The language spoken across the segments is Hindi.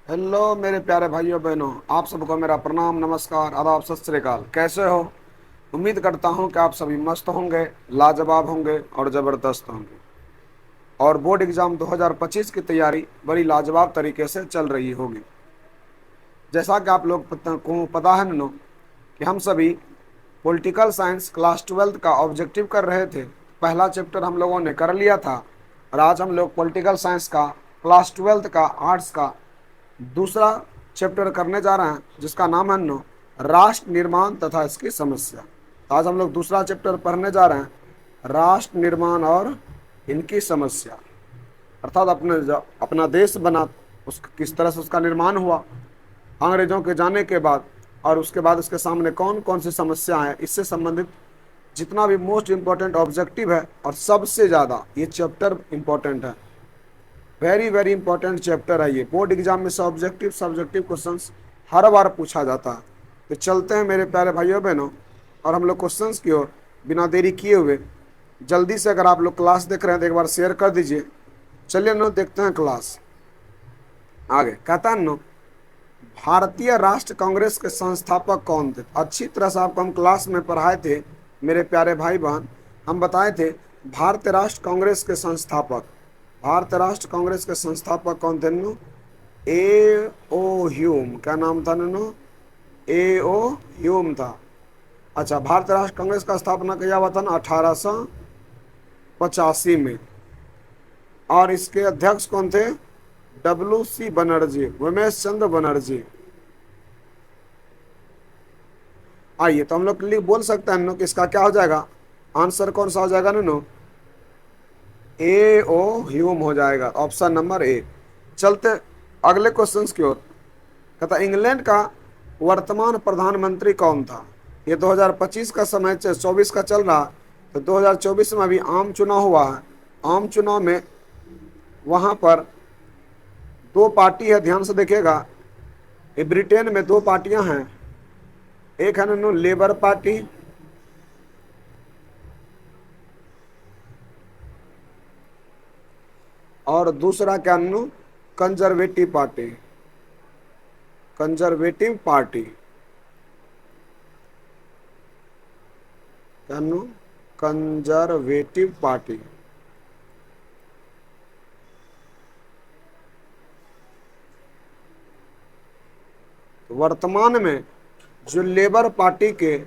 हेलो मेरे प्यारे भाइयों बहनों, आप सबको मेरा प्रणाम, नमस्कार, आदाब, सत श्री अकाल। कैसे हो? उम्मीद करता हूं कि आप सभी मस्त होंगे, लाजवाब होंगे और ज़बरदस्त होंगे। और बोर्ड एग्ज़ाम 2025 की तैयारी बड़ी लाजवाब तरीके से चल रही होगी। जैसा कि आप लोग को पता है नो कि हम सभी पॉलिटिकल साइंस क्लास 12th का ऑब्जेक्टिव कर रहे थे। पहला चैप्टर हम लोगों ने कर लिया था और आज हम लोग पॉलिटिकल साइंस का क्लास 12th का आर्ट्स का दूसरा चैप्टर करने जा रहे हैं, जिसका नाम है नो राष्ट्र निर्माण तथा इसकी समस्या। तो आज हम लोग दूसरा चैप्टर पढ़ने जा रहे हैं, राष्ट्र निर्माण और इनकी समस्या। अर्थात अपने अपना देश बना, उस किस तरह से उसका निर्माण हुआ अंग्रेजों के जाने के बाद, और उसके बाद उसके सामने कौन कौन सी समस्या है, इससे संबंधित जितना भी मोस्ट इम्पोर्टेंट ऑब्जेक्टिव है। और सबसे ज़्यादा ये चैप्टर इम्पोर्टेंट है, वेरी वेरी इंपॉर्टेंट चैप्टर है ये। बोर्ड एग्जाम में से ऑब्जेक्टिव सब्जेक्टिव क्वेश्चंस हर बार पूछा जाता है। तो चलते हैं मेरे प्यारे भाइयों बहनों, और हम लोग क्वेश्चंस की ओर बिना देरी किए हुए जल्दी से, अगर आप लोग क्लास देख रहे हैं तो एक बार शेयर कर दीजिए। चलिए नो देखते हैं क्लास। आगे कहता है नो, भारतीय राष्ट्र कांग्रेस के संस्थापक कौन थे? अच्छी तरह से आपको हम क्लास में पढ़ाए थे मेरे प्यारे भाई बहन। हम बताए थे भारतीय राष्ट्र कांग्रेस के संस्थापक, भारतीय राष्ट्र कांग्रेस के संस्थापक कौन थे नो? ए ओ ह्यूम। क्या नाम था नो? ए ओ ह्यूम था। अच्छा, भारतीय राष्ट्र कांग्रेस का स्थापना किया हुआ था ना 1885 में। और इसके अध्यक्ष कौन थे? WC बनर्जी, उमेश चंद्र बनर्जी। आइए तो हम लोग क्लिक बोल सकते हैं नो कि इसका क्या हो जाएगा, आंसर कौन सा हो जाएगा नो? ए ओ ह्यूम हो जाएगा, ऑप्शन नंबर ए। चलते अगले क्वेश्चन की ओर। कहता इंग्लैंड का वर्तमान प्रधानमंत्री कौन था? ये 2025 का समय 24 का चल रहा, तो 2024 में अभी आम चुनाव हुआ है। आम चुनाव में वहाँ पर दो पार्टी है, ध्यान से देखिएगा। ये ब्रिटेन में दो पार्टियां हैं, एक है नो लेबर पार्टी और दूसरा क्या नो कंजर्वेटिव पार्टी। कंजर्वेटिव पार्टी क्या नो? Conservative party. वर्तमान में जो लेबर पार्टी के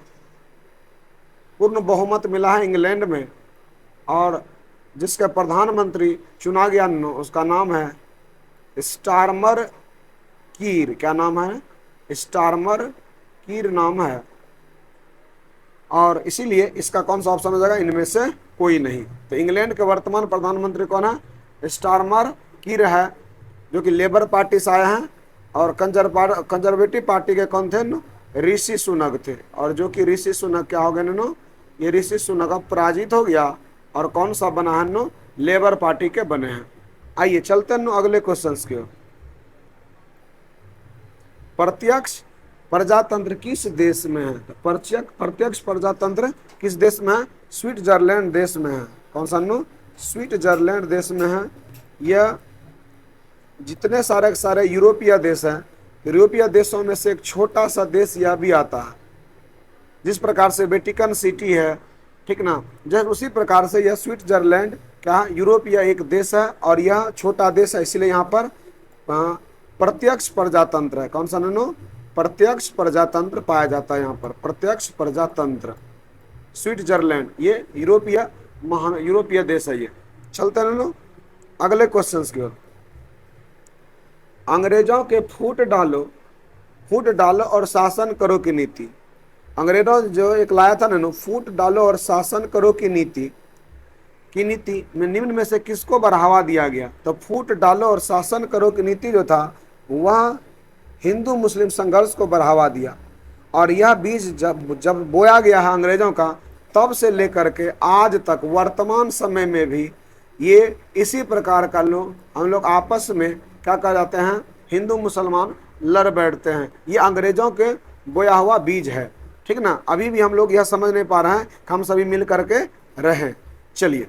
पूर्ण बहुमत मिला है इंग्लैंड में, और जिसका प्रधानमंत्री चुना गया नो, उसका नाम है स्टार्मर कीर। क्या नाम है? स्टार्मर कीर नाम है। और इसीलिए इसका कौन सा ऑप्शन हो जाएगा? इनमें से कोई नहीं। तो इंग्लैंड के वर्तमान प्रधानमंत्री कौन है? स्टार्मर कीर है, जो कि लेबर पार्टी से आए हैं। और कंजर्वेटिव पार्टी के कौन थे नो? ऋषि सुनक थे। और जो कि ऋषि सुनक क्या हो गए नो? ये ऋषि सुनक अब पराजित हो गया, और कौन सा बना है नो? लेबर पार्टी के बने हैं। आइए चलते नो अगले क्वेश्चन की ओर। प्रत्यक्ष प्रजातंत्र किस देश में है? तो प्रत्यक्ष प्रजातंत्र किस देश में है? स्विट्जरलैंड देश में है। कौन सा नो? स्विट्जरलैंड देश में है। यह जितने सारे सारे यूरोपीय देश हैं, यूरोपीय देशों में से एक छोटा सा देश यह भी आता है। जिस प्रकार से वेटिकन सिटी है, ठीक ना, जैसे उसी प्रकार से यह स्विट्जरलैंड क्या यूरोपीय एक देश है, और यह छोटा देश है, इसलिए यहाँ पर प्रत्यक्ष प्रजातंत्र है। कौन सा नो? प्रत्यक्ष प्रजातंत्र पाया जाता है यहाँ पर, प्रत्यक्ष प्रजातंत्र। स्विट्जरलैंड ये यूरोपीय देश है ये। चलते नो अगले क्वेश्चन की ओर। अंग्रेजों के फूट डालो और शासन करो की नीति। अंग्रेजों जो एक लाया था ना, फूट डालो और शासन करो की नीति में निम्न में से किसको बढ़ावा दिया गया? तो फूट डालो और शासन करो की नीति जो था, वह हिंदू मुस्लिम संघर्ष को बढ़ावा दिया। और यह बीज जब बोया गया है अंग्रेजों का, तब से लेकर के आज तक वर्तमान समय में भी ये इसी प्रकार का हम लोग आपस में क्या कह जाते हैं, हिंदू मुसलमान लड़ बैठते हैं। ये अंग्रेजों के बोया हुआ बीज है, ठीक ना। अभी भी हम लोग यह समझ नहीं पा रहे हैं कि हम सभी मिल करके रहें। चलिए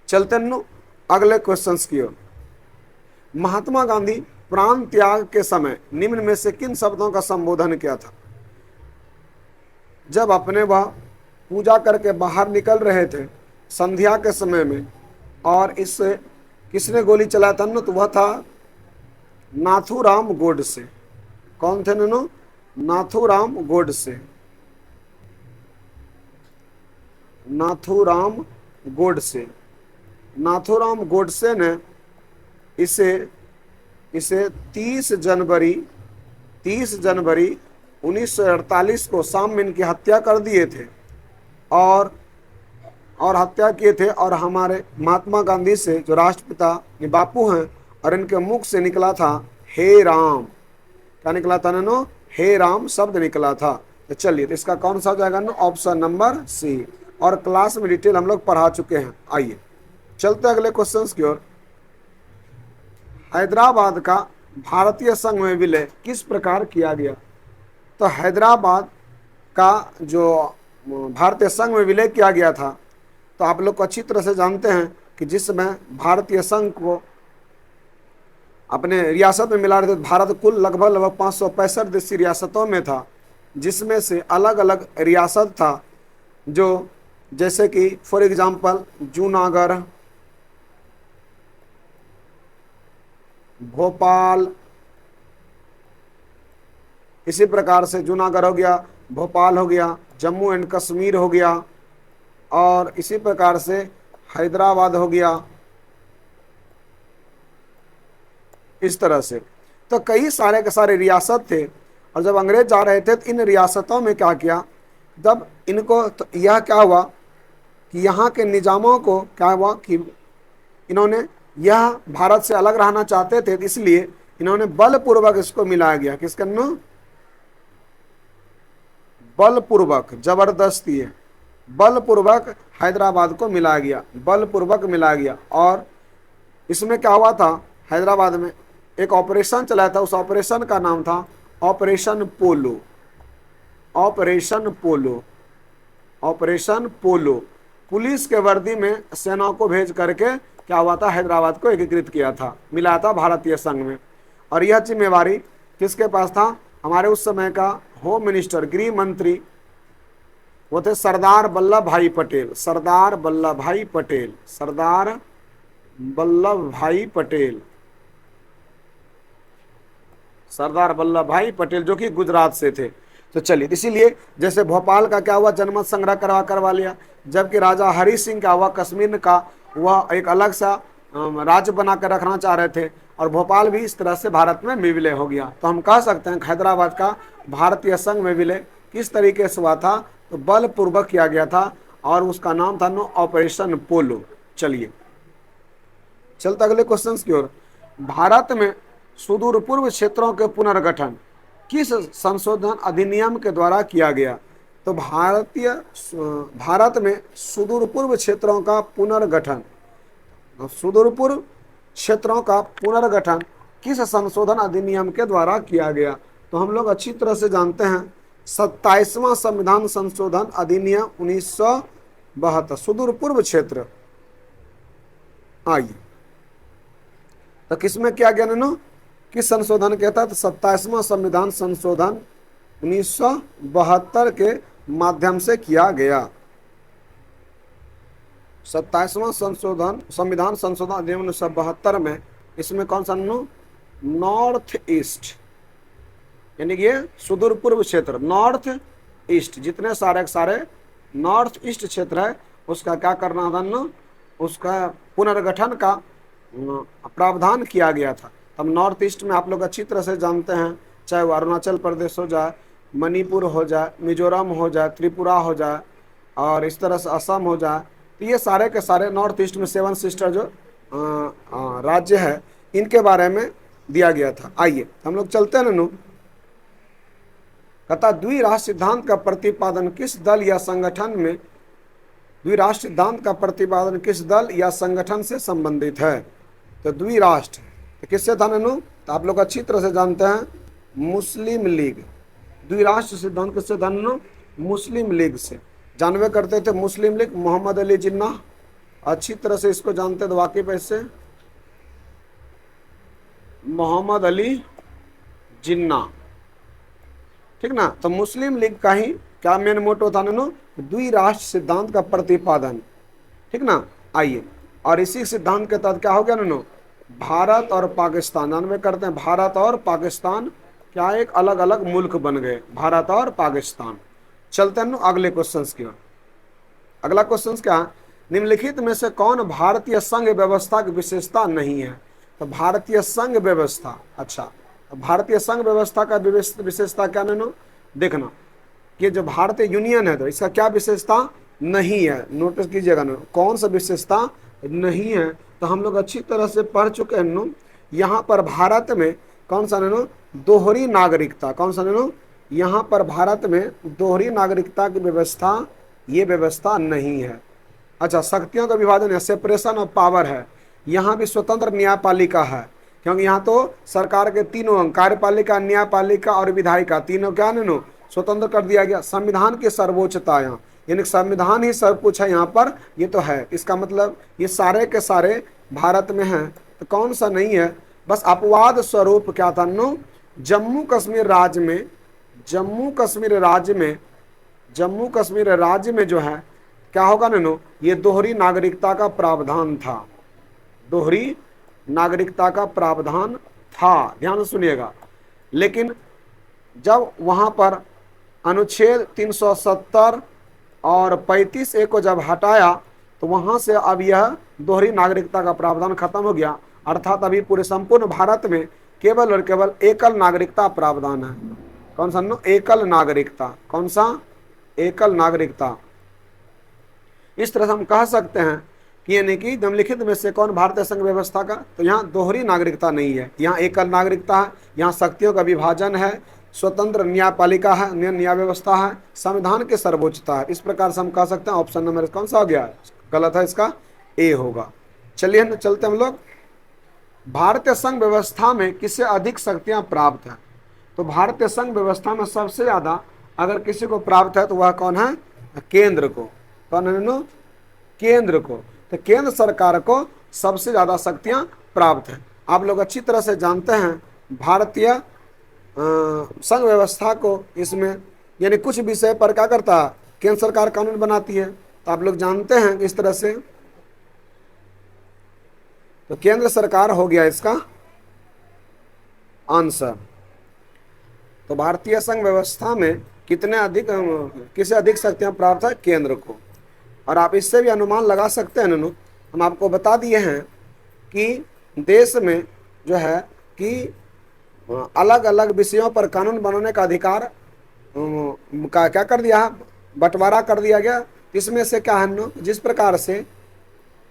चलते नो अगले क्वेश्चंस की ओर। महात्मा गांधी प्राण त्याग के समय निम्न में से किन शब्दों का संबोधन किया था? जब अपने वह पूजा करके बाहर निकल रहे थे संध्या के समय में, और इससे किसने गोली चलाया था? तो वह था नाथूराम गोडसे। कौन थे ननो? नाथूराम गोडसे। नाथूराम गोडसे। नाथूराम गोडसे ने इसे 30 जनवरी 1948 को शाम में इनकी हत्या कर दिए थे और हत्या किए थे। और हमारे महात्मा गांधी से, जो राष्ट्रपिता ये बापू हैं, और इनके मुख से निकला था हे राम। क्या निकला था ननो? हे राम शब्द निकला था। तो चलिए, तो इसका कौन सा हो जाएगा ना? Option number C. और क्लास में डिटेल हम लोग पढ़ा चुके हैं। आइए चलते अगले क्वेश्चंस की ओर। हैदराबाद का भारतीय संघ में विलय किस प्रकार किया गया? तो हैदराबाद का जो भारतीय संघ में विलय किया गया था, तो आप लोग को अच्छी तरह से जानते हैं कि जिसमें भारतीय संघ को अपने रियासत में मिला रहे थे। भारत कुल लगभग 565 देशी रियासतों में था, जिसमें से अलग अलग रियासत था, जो जैसे कि फॉर एग्जांपल जूनागढ़, भोपाल, इसी प्रकार से जूनागढ़ हो गया, भोपाल हो गया, जम्मू एंड कश्मीर हो गया, और इसी प्रकार से हैदराबाद हो गया। इस तरह से तो कई सारे के सारे रियासत थे। और जब अंग्रेज जा रहे थे तो इन रियासतों में क्या किया, जब इनको तो यह क्या हुआ कि यहाँ के निजामों को क्या हुआ कि इन्होंने यह भारत से अलग रहना चाहते थे, इसलिए इन्होंने बलपूर्वक इसको मिलाया गया। किसके नो? बलपूर्वक, जबरदस्ती है, बलपूर्वक हैदराबाद को मिलाया गया, बलपूर्वक मिलाया गया। और इसमें क्या हुआ था, हैदराबाद में एक ऑपरेशन चलाया था। उस ऑपरेशन का नाम था ऑपरेशन पोलो। ऑपरेशन पोलो, ऑपरेशन पोलो। पुलिस के वर्दी में सेना को भेज करके क्या हुआ था, हैदराबाद को एकीकृत किया था, मिला था भारतीय संघ में। और यह जिम्मेवारी किसके पास था? हमारे उस समय का होम मिनिस्टर, गृह मंत्री, वो थे सरदार वल्लभ भाई पटेल। सरदार वल्लभ भाई पटेल, सरदार वल्लभ भाई पटेल, सरदार वल्लभ भाई पटेल, जो कि गुजरात से थे। तो चलिए, इसीलिए जैसे भोपाल का क्या हुआ, जनमत संग्रह करवा लिया, जबकि राजा हरि सिंह क्या हुआ, कश्मीर का वह एक अलग सा राज्य बना कर रखना चाह रहे थे, और भोपाल भी इस तरह से भारत में विलय हो गया। तो हम कह सकते हैं हैदराबाद का भारतीय संघ में विलय किस तरीके से हुआ था? तो बलपूर्वक किया गया था, और उसका नाम था ऑपरेशन पोलो। चलिए चलते अगले क्वेश्चन की ओर। भारत में सुदूर पूर्व क्षेत्रों के पुनर्गठन किस संशोधन अधिनियम के द्वारा किया गया? तो भारत में सुदूर पूर्व क्षेत्रों का पुनर्गठन, सुदूर पूर्व क्षेत्रों का पुनर्गठन किस संशोधन अधिनियम के द्वारा किया गया? तो हम लोग अच्छी तरह से जानते हैं 27वां संविधान संशोधन अधिनियम 1972, सुदूर पूर्व क्षेत्र। आइए, तो किसमें किया गया ननो? किस संशोधन के तहत? 27वां संविधान संशोधन 1972 के माध्यम से किया गया। 27वां संविधान संशोधन अधिनियम 1972 में इसमें कौन सा नो? नॉर्थ ईस्ट, यानी कि सुदूर पूर्व क्षेत्र, नॉर्थ ईस्ट, जितने सारे नॉर्थ ईस्ट क्षेत्र है उसका क्या करना था ना, उसका पुनर्गठन का प्रावधान किया गया था। तब नॉर्थ ईस्ट में आप लोग अच्छी तरह से जानते हैं, चाहे वो अरुणाचल प्रदेश हो जाए, मणिपुर हो जाए, मिजोरम हो जाए, त्रिपुरा हो जाए, और इस तरह से असम हो जाए, तो ये सारे के सारे नॉर्थ ईस्ट में 7 सिस्टर जो राज्य है, इनके बारे में दिया गया था। आइए हम लोग चलते हैं ननू। कहता द्विराष्ट्र सिद्धांत का प्रतिपादन किस दल या संगठन में, द्विराष्ट्र सिद्धांत का प्रतिपादन किस दल या संगठन से संबंधित है? तो द्विराष्ट्र तो किससे था ननू? तो आप लोग अच्छी तरह से जानते हैं, मुस्लिम लीग। द्विराष्ट्र सिद्धांत किससे था ननू? मुस्लिम लीग से। जानवे करते थे मुस्लिम लीग, मोहम्मद अली जिन्ना, अच्छी तरह से इसको जानते थे वाकिफ। ऐसे मोहम्मद अली जिन्ना, ठीक ना। तो मुस्लिम लीग का ही क्या मेन मोटो था नो, द्विराष्ट्र सिद्धांत का प्रतिपादन, ठीक ना। आइए, और इसी सिद्धांत के तहत क्या हो गया नो, भारत और पाकिस्तान, ध्यान में करते हैं, भारत और पाकिस्तान क्या एक अलग अलग मुल्क बन गए, भारत और पाकिस्तान। चलते हैं नो अगले क्वेश्चन की ओर। अगला क्वेश्चन क्या है, निम्नलिखित में से कौन भारतीय संघ व्यवस्था की विशेषता नहीं है। तो भारतीय संघ व्यवस्था, अच्छा, तो भारतीय संघ व्यवस्था का विशेषता क्या नो, देखना कि जो भारतीय यूनियन है तो इसका क्या विशेषता नहीं है, नोटिस कीजिएगा ना, कौन सा विशेषता नहीं है। तो हम लोग अच्छी तरह से पढ़ चुके हैं नो, यहाँ पर भारत में कौन सा नो, दोहरी नागरिकता, कौन सा नो, यहाँ पर भारत में दोहरी नागरिकता की व्यवस्था, ये व्यवस्था नहीं है। अच्छा, शक्तियों का विभाजन है, सेपरेशन ऑफ पावर है, यहाँ भी स्वतंत्र न्यायपालिका है, क्योंकि यहाँ तो सरकार के तीनों अंग, कार्यपालिका, न्यायपालिका और विधायिका, तीनों क्या नो स्वतंत्र कर दिया गया। संविधान की सर्वोच्चता यहाँ, यानी संविधान ही सब कुछ है यहाँ पर, ये तो है, इसका मतलब ये सारे के सारे भारत में हैं। तो कौन सा नहीं है, बस अपवाद स्वरूप क्या था नो, जम्मू कश्मीर राज्य में, जम्मू कश्मीर राज्य में, जम्मू कश्मीर राज्य में जो है क्या होगा नो, ये दोहरी नागरिकता का प्रावधान था, दोहरी नागरिकता का प्रावधान था, ध्यान से सुनिएगा। लेकिन जब वहां पर अनुच्छेद 370 और 35A को जब हटाया तो वहां से अब यह दोहरी नागरिकता का प्रावधान खत्म हो गया, अर्थात अभी पूरे संपूर्ण भारत में केवल और केवल एकल नागरिकता प्रावधान है। कौन सा नो, एकल नागरिकता, कौन सा, एकल नागरिकता। इस तरह से हम कह सकते हैं कि यानी कि निम्नलिखित में से कौन भारतीय संघ व्यवस्था का, तो यहाँ दोहरी नागरिकता नहीं है, यहाँ एकल नागरिकता है, यहाँ शक्तियों का विभाजन है, स्वतंत्र न्यायपालिका है, न्याय व्यवस्था है, संविधान की सर्वोच्चता है। इस प्रकार से हम कह सकते हैं ऑप्शन नंबर कौन सा हो गया, गलत है, इसका ए होगा। चलिए चलते हम लोग, भारतीय संघ व्यवस्था में किससे अधिक शक्तियां प्राप्त है। तो भारतीय संघ व्यवस्था में सबसे ज्यादा अगर किसी को प्राप्त है तो वह कौन है, केंद्र को, कौन है नो, केंद्र को। तो केंद्र सरकार को सबसे ज्यादा शक्तियां प्राप्त है। आप लोग अच्छी तरह से जानते हैं भारतीय संघ व्यवस्था को, इसमें यानी कुछ विषय पर क्या करता है, केंद्र सरकार कानून बनाती है, तो आप लोग जानते हैं इस तरह से। तो केंद्र सरकार हो गया इसका आंसर। तो भारतीय संघ व्यवस्था में कितने अधिक, किसे अधिक शक्तियां प्राप्त है, केंद्र को। और आप इससे भी अनुमान लगा सकते हैं नो, हम आपको बता दिए हैं कि देश में जो है कि अलग अलग विषयों पर कानून बनाने का अधिकार का क्या कर दिया, बंटवारा कर दिया गया। इसमें से क्या है नो, जिस प्रकार से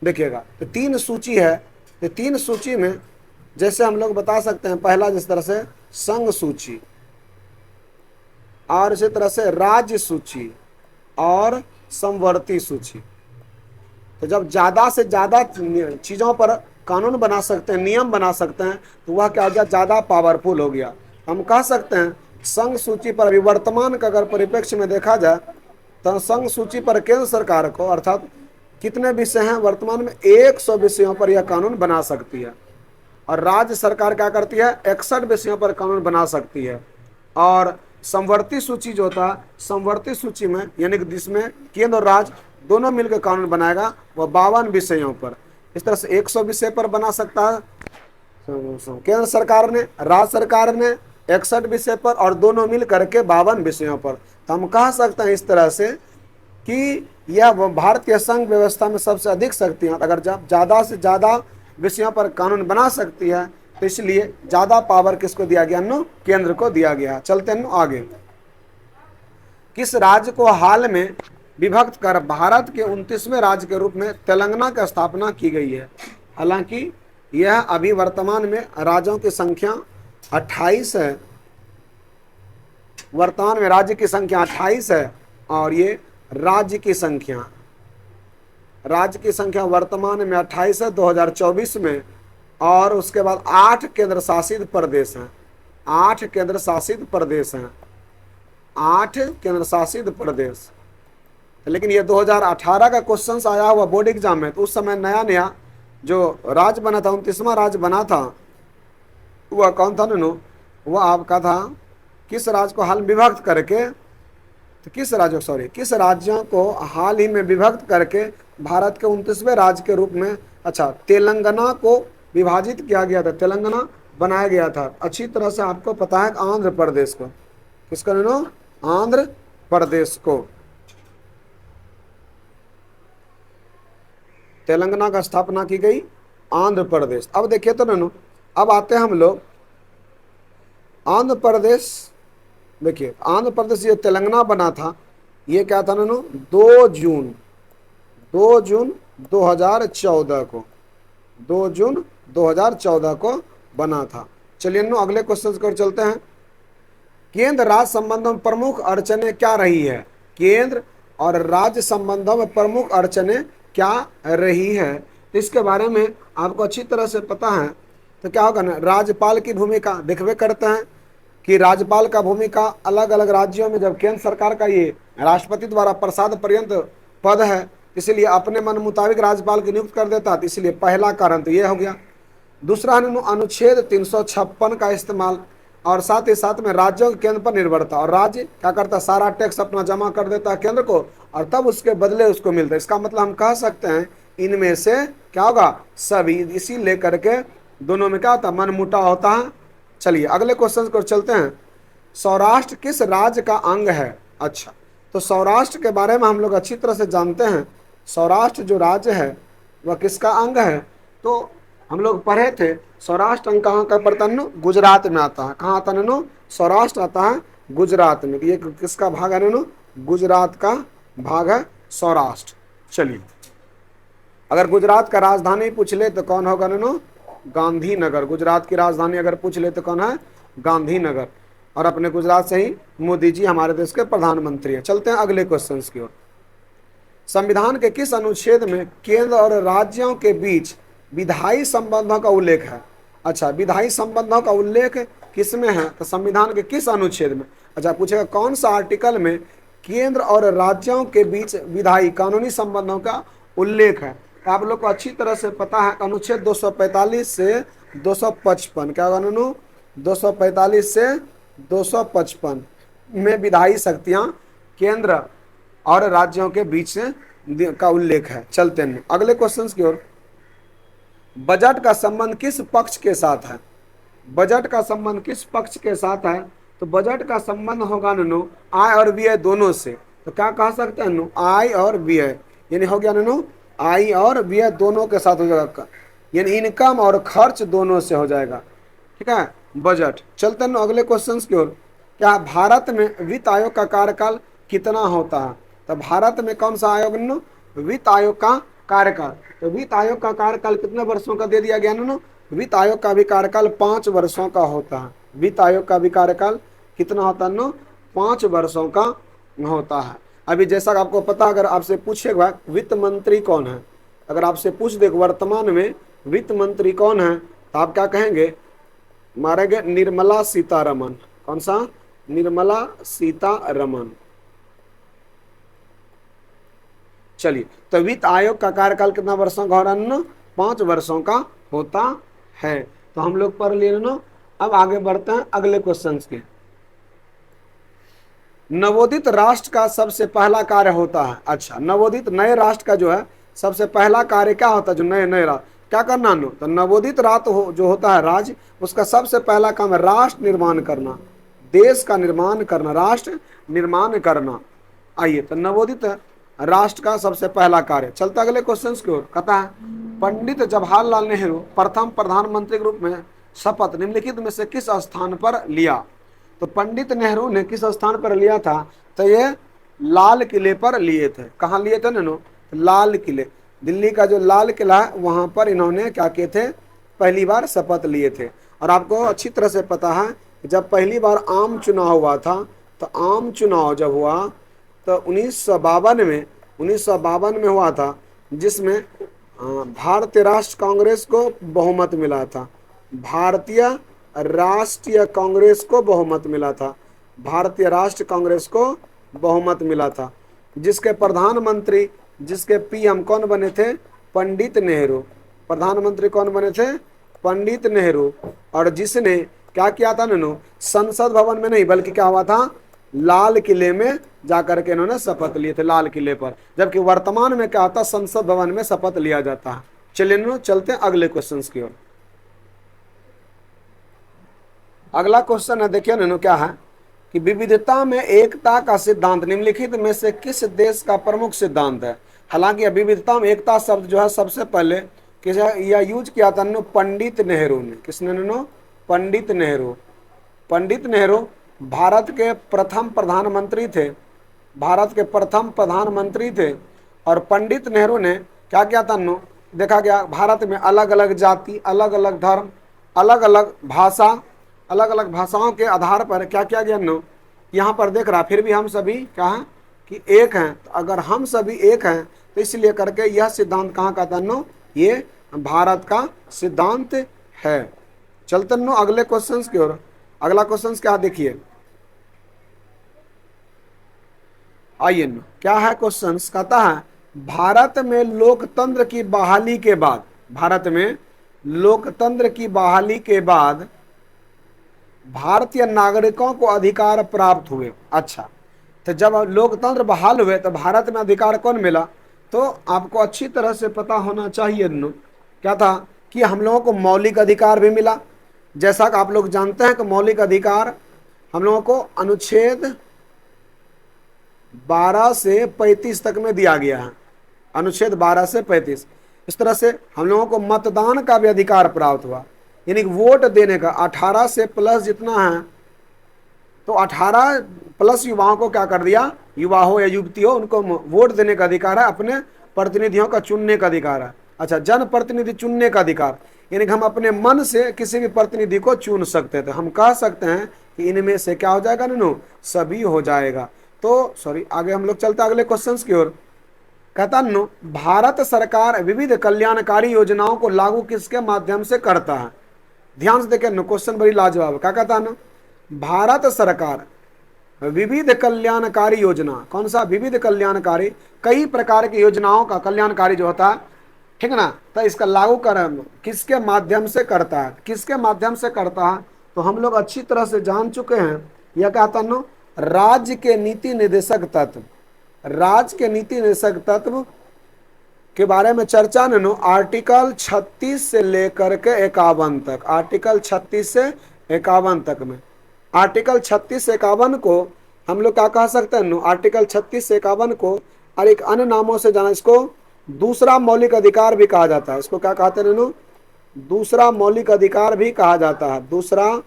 देखिएगा, तो 3 सूची है, तो 3 सूची में जैसे हम लोग बता सकते हैं, पहला जिस तरह से संघ सूची, और इसी तरह से राज्य सूची और समवर्ती सूची। तो जब ज़्यादा से ज़्यादा चीज़ों पर कानून बना सकते हैं, नियम बना सकते हैं, तो वह क्या हो गया, ज़्यादा पावरफुल हो गया। हम कह सकते हैं संघ सूची पर अभी वर्तमान का अगर परिप्रेक्ष्य में देखा जाए तो संघ सूची पर केंद्र सरकार को, अर्थात कितने विषय हैं वर्तमान में, 100 विषयों पर यह कानून बना सकती है। और राज्य सरकार क्या करती है, 61 विषयों पर कानून बना सकती है। और समवर्ती सूची जो होता है, समवर्ती सूची में यानी कि जिसमें केंद्र और राज्य दोनों मिलकर कानून बनाएगा, वह 52 विषयों पर, इस तरह से 100 विषय पर बना सकता है केंद्र सरकार ने, राज्य सरकार ने 61 विषय पर, और दोनों मिल करके 52 विषयों पर। तो हम कह सकते हैं इस तरह से कि यह भारतीय संघ व्यवस्था में सबसे अधिक शक्तियां, अगर जब ज़्यादा से ज़्यादा विषयों पर कानून बना सकती है, तो इसलिए ज़्यादा पावर किसको दिया गया नो, केंद्र को दिया गया। चलते हैं आगे, किस राज्य को हाल में विभक्त कर भारत के 29वें राज्य के रूप में तेलंगाना की स्थापना की गई है। हालांकि यह अभी वर्तमान में राज्यों की संख्या 28 है, वर्तमान में राज्य की संख्या 28 है, और ये राज्य की संख्या वर्तमान में 28 है 2024 में। और उसके बाद 8 केंद्र शासित प्रदेश हैं, 8 केंद्र शासित प्रदेश हैं, 8 केंद्र शासित प्रदेश। लेकिन ये 2018 का क्वेश्चन आया हुआ बोर्ड एग्जाम में, तो उस समय नया नया जो राज्य बना था, 29वां राज्य बना था, वह कौन था ननू, वह आपका था किस राज्य को हाल में विभक्त करके, तो किस राज्यों को हाल ही में विभक्त करके भारत के 29वें राज्य के रूप में, अच्छा, तेलंगाना को विभाजित किया गया था, तेलंगाना बनाया गया था। अच्छी तरह से आपको पता है आंध्र प्रदेश को, किसको ननू, आंध्र प्रदेश को तेलंगाना का स्थापना की गई, आंध्र प्रदेश। अब देखिए तो ननू, अब आते हैं हम लोग आंध्र प्रदेश। देखिए आंध्र प्रदेश ये तेलंगाना बना था, ये क्या था ननू, 2 जून 2014 को, 2 जून 2014 को बना था। चलिए ननू अगले क्वेश्चन की ओर चलते हैं। केंद्र राज्य संबंधों में प्रमुख अड़चने क्या रही है, केंद्र और राज्य संबंधों में प्रमुख अड़चने क्या रही है, तो इसके बारे में आपको अच्छी तरह से पता है। तो क्या होगा ना, राज्यपाल की भूमिका देखते करते हैं कि राज्यपाल का भूमिका अलग अलग राज्यों में, जब केंद्र सरकार का ये राष्ट्रपति द्वारा प्रसाद पर्यंत पद है, इसलिए अपने मन मुताबिक राज्यपाल की नियुक्त कर देता, तो इसलिए पहला कारण तो ये हो गया। दूसरा अनुच्छेद 356 का इस्तेमाल, और साथ ही साथ में राज्यों के केंद्र पर निर्भरता, और राज्य क्या करता, सारा टैक्स अपना जमा कर देता है केंद्र को, और तब उसके बदले उसको मिलता है। इसका मतलब हम कह सकते हैं इनमें से क्या होगा, सभी, इसी लेकर के दोनों में क्या होता है, मनमुटाव होता है। चलिए अगले क्वेश्चन को चलते हैं। सौराष्ट्र किस राज्य का अंग है, अच्छा, तो सौराष्ट्र के बारे में हम लोग अच्छी तरह से जानते हैं। सौराष्ट्र जो राज्य है वह किसका अंग है, तो हम लोग पढ़े थे सौराष्ट्र अंग कहाँ का पड़ता है, गुजरात में आता है। कहाँ आता है, सौराष्ट्र आता है गुजरात में। ये किसका भाग है, गुजरात का भाग है सौराष्ट्र। चलिए अगर गुजरात का राजधानी पूछ ले तो कौन होगा, गांधीनगर। गुजरात की राजधानी अगर पूछ ले तो कौन है, गांधीनगर। और अपने गुजरात से ही मोदी जी हमारे देश के प्रधानमंत्री हैं। चलते हैं अगले क्वेश्चन की ओर। संविधान के किस अनुच्छेद में केंद्र और राज्यों के बीच विधायी संबंधों का उल्लेख है, अच्छा, विधायी संबंधों का उल्लेख किस में है, तो संविधान के किस अनुच्छेद में, अच्छा पूछेगा कौन सा आर्टिकल में केंद्र और राज्यों के बीच विधायी कानूनी संबंधों का उल्लेख है। तो आप लोग को अच्छी तरह से पता है अनुच्छेद 245 से 255, क्या होगा, 245 से 255 में विधायी शक्तियां केंद्र और राज्यों के बीच का उल्लेख है। चलते हैं अगले क्वेश्चन की ओर। बजट का संबंध किस पक्ष के साथ है, बजट का संबंध किस पक्ष के साथ है, तो बजट का संबंध होगा आय और व्यय दोनों से। तो क्या कह सकते हैं, आय और व्यय, यानी हो गया आय और व्यय दोनों के साथ हो जाएगा, यानी इनकम और खर्च दोनों से हो जाएगा, ठीक है, बजट। चलते हैं अगले क्वेश्चन की ओर। क्या भारत में वित्त आयोग का कार्यकाल कितना होता है, तो भारत में कौन सा आयोग, वित्त आयोग का कार्यकाल, तो वित्त आयोग का कार्यकाल कितने वर्षों का दे दिया गया, वित्त आयोग का भी कार्यकाल 5 वर्षों का होता है। वित्त आयोग का भी कार्यकाल कितना होता है, 5 वर्षों का होता है। अभी जैसा आपको पता, अगर आपसे पूछेगा वित्त मंत्री कौन है, अगर आपसे पूछ दे वर्तमान में वित्त मंत्री कौन है, तो आप क्या कहेंगे, मारेंगे निर्मला सीतारमन। कौन सा, निर्मला सीतारमन। चलिए तो वित्त आयोग का कार्यकाल कितना वर्षों का हो रहा है, 5 वर्षों का होता है। तो हम लोग पढ़ लिए ना। अब आगे बढ़ते हैं अगले क्वेश्चन के। नवोदित राष्ट्र का सबसे पहला कार्य होता है, अच्छा, नवोदित नए राष्ट्र का जो है सबसे पहला कार्य क्या होता है, जो नए नए राष्ट्र क्या करना, तो नवोदित राष्ट्र जो होता है राज्य, उसका सबसे पहला काम है राष्ट्र निर्माण करना, देश का निर्माण करना, राष्ट्र निर्माण करना। आइए तो नवोदित राष्ट्र का सबसे पहला कार्य। चलता अगले क्वेश्चन की ओर। कहता है पंडित जवाहरलाल नेहरू प्रथम प्रधानमंत्री के रूप में शपथ निम्नलिखित में से किस स्थान पर लिया, तो पंडित नेहरू ने किस स्थान पर लिया था, तो ये लाल किले पर लिए थे। कहाँ लिए थे नैनो, लाल किले, दिल्ली का जो लाल किला है वहां पर इन्होंने क्या किए थे, पहली बार शपथ लिए थे। और आपको अच्छी तरह से पता है जब पहली बार आम चुनाव हुआ था, तो आम चुनाव जब हुआ तो 1952 में हुआ था, जिसमें भारतीय राष्ट्र कांग्रेस को बहुमत मिला था, भारतीय राष्ट्रीय कांग्रेस को बहुमत मिला था, भारतीय राष्ट्र कांग्रेस को बहुमत मिला था, जिसके प्रधानमंत्री, जिसके पीएम कौन बने थे, पंडित नेहरू। प्रधानमंत्री कौन बने थे, पंडित नेहरू, और जिसने क्या किया था इन्होंने, संसद भवन में नहीं बल्कि क्या हुआ था, लाल किले में जाकर के इन्होंने शपथ लिए थे, लाल किले पर। जबकि वर्तमान में क्या होता, संसद भवन में शपथ लिया जाता है। चलिए चलते हैं अगले क्वेश्चन की ओर। अगला क्वेश्चन है, देखिए ना क्या है कि विविधता में एकता का सिद्धांत निम्नलिखित में से किस देश का प्रमुख सिद्धांत है। हालांकि विविधता में एकता शब्द जो है सबसे पहले किस यह यूज किया था पंडित नेहरू ने। किसने नो, पंडित नेहरू। पंडित नेहरू भारत के प्रथम प्रधानमंत्री थे, भारत के प्रथम प्रधानमंत्री थे। और पंडित नेहरू ने क्या किया था देखा गया भारत में अलग अलग जाति, अलग अलग धर्म, अलग अलग भाषा, अलग अलग भाषाओं के आधार पर क्या किया गया यहाँ पर देख रहा, फिर भी हम सभी क्या हैं कि एक हैं। तो अगर हम सभी एक हैं तो इसलिए करके यह सिद्धांत कहाँ का था ये भारत का सिद्धांत है। चलते अगले क्वेश्चन की ओर। अगला क्वेश्चन क्या देखिए, आइए क्या है क्वेश्चन, कहता है भारत में लोकतंत्र की बहाली के बाद, भारत में लोकतंत्र की बहाली के बाद भारतीय नागरिकों को अधिकार प्राप्त हुए। अच्छा, तो जब लोकतंत्र बहाल हुए तो भारत में अधिकार कौन मिला, तो आपको अच्छी तरह से पता होना चाहिए क्या था कि हम लोगों को मौलिक अधिकार भी मिला। जैसा कि आप लोग जानते हैं कि मौलिक अधिकार हम लोगों को अनुच्छेद 12 से 35 तक में दिया गया है, अनुच्छेद 12 से 35। इस तरह से हम लोगों को मतदान का भी अधिकार प्राप्त हुआ, यानी वोट देने का 18 से प्लस जितना है, तो 18 प्लस युवाओं को क्या कर दिया, युवा हो या युवती हो, उनको वोट देने का अधिकार है, अपने प्रतिनिधियों का चुनने का अधिकार है। अच्छा, जन प्रतिनिधि चुनने का अधिकार, यानी कि हम अपने मन से किसी भी प्रतिनिधि को चुन सकते थे। हम कह सकते हैं कि इनमें से क्या हो जाएगा सभी हो जाएगा। तो सॉरी, आगे हम लोग चलते अगले क्वेश्चन की ओर। कहता भारत सरकार विविध कल्याणकारी योजनाओं को लागू किसके माध्यम से करता है। ध्यान से देखें क्वेश्चन बड़ी लाजवाब है। क्या कहता है भारत सरकार विविध कल्याणकारी योजना, कौन सा विविध कल्याणकारी, कई प्रकार की योजनाओं का कल्याणकारी जो होता है, ठीक है ना, तो इसका लागू कर किसके माध्यम से करता है, किसके माध्यम से करता है, तो हम लोग अच्छी तरह से जान चुके हैं। यह कहता राज्य के नीति निर्देशक तत्व, राज्य के नीति निर्देशक तत्व के बारे में चर्चा ने आर्टिकल 36 से लेकर के 51 तक, आर्टिकल 36 से 51 तक में, आर्टिकल 36 से 51 को हम लोग क्या कह सकते हैं आर्टिकल 36 से 51 को और एक अन्य नामों से जाना, इसको दूसरा मौलिक अधिकार भी कहा जाता है। इसको क्या कहते हैं दूसरा मौलिक अधिकार भी कहा जाता है, दूसरा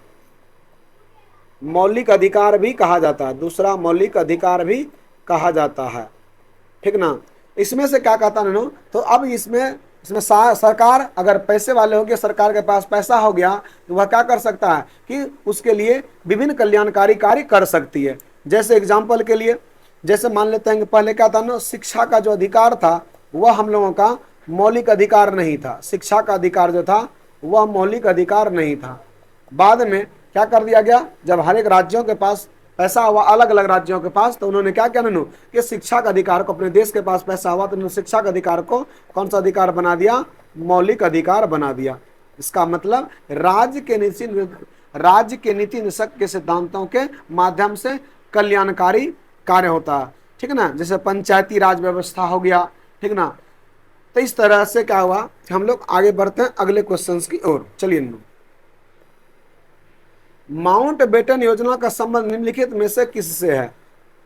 मौलिक अधिकार भी कहा जाता है, दूसरा मौलिक अधिकार भी कहा जाता है, ठीक ना। इसमें से क्या कहता है तो अब इसमें सरकार अगर पैसे वाले हो गए, सरकार के पास पैसा हो गया, तो वह क्या कर सकता है कि उसके लिए विभिन्न कल्याणकारी कार्य कर सकती है। जैसे एग्जाम्पल के लिए, जैसे मान लेते हैं कि पहले क्या था शिक्षा का जो अधिकार था वह हम लोगों का मौलिक अधिकार नहीं था, शिक्षा का अधिकार जो था वह मौलिक अधिकार नहीं था। बाद में क्या कर दिया गया, जब हर एक राज्यों के पास पैसा हुआ, अलग अलग राज्यों के पास, तो उन्होंने क्या किया कि शिक्षा का अधिकार को, अपने देश के पास पैसा हुआ तो उन्होंने शिक्षा का अधिकार को कौन सा अधिकार बना दिया, मौलिक अधिकार बना दिया। इसका मतलब राज्य के नीति निषेध के सिद्धांतों के माध्यम से कल्याणकारी कार्य होता है, ठीक है ना। जैसे पंचायती राज व्यवस्था हो गया, ठीक ना। तो इस तरह से क्या हुआ कि हम लोग आगे बढ़ते हैं अगले क्वेश्चन की ओर। चलिए, माउंट बेटन योजना का संबंध निम्नलिखित में से किससे है,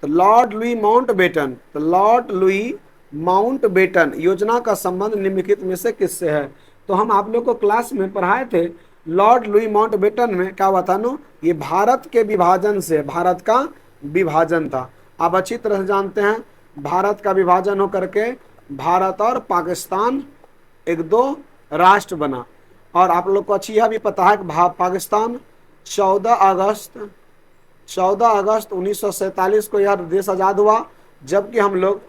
तो लॉर्ड लुई माउंट बेटन, तो लॉर्ड लुई माउंट बेटन योजना का संबंध निम्नलिखित में से किससे है। तो हम आप लोग को क्लास में पढ़ाए थे, लॉर्ड लुई माउंट बेटन में क्या हुआ था ये भारत के विभाजन से, भारत का विभाजन था। आप अच्छी तरह से जानते हैं भारत का विभाजन होकर के भारत और पाकिस्तान एक दो राष्ट्र बना। और आप लोग को अच्छी यह भी पता है कि पाकिस्तान 14 अगस्त 1947 को यह देश आज़ाद हुआ, जबकि हम लोग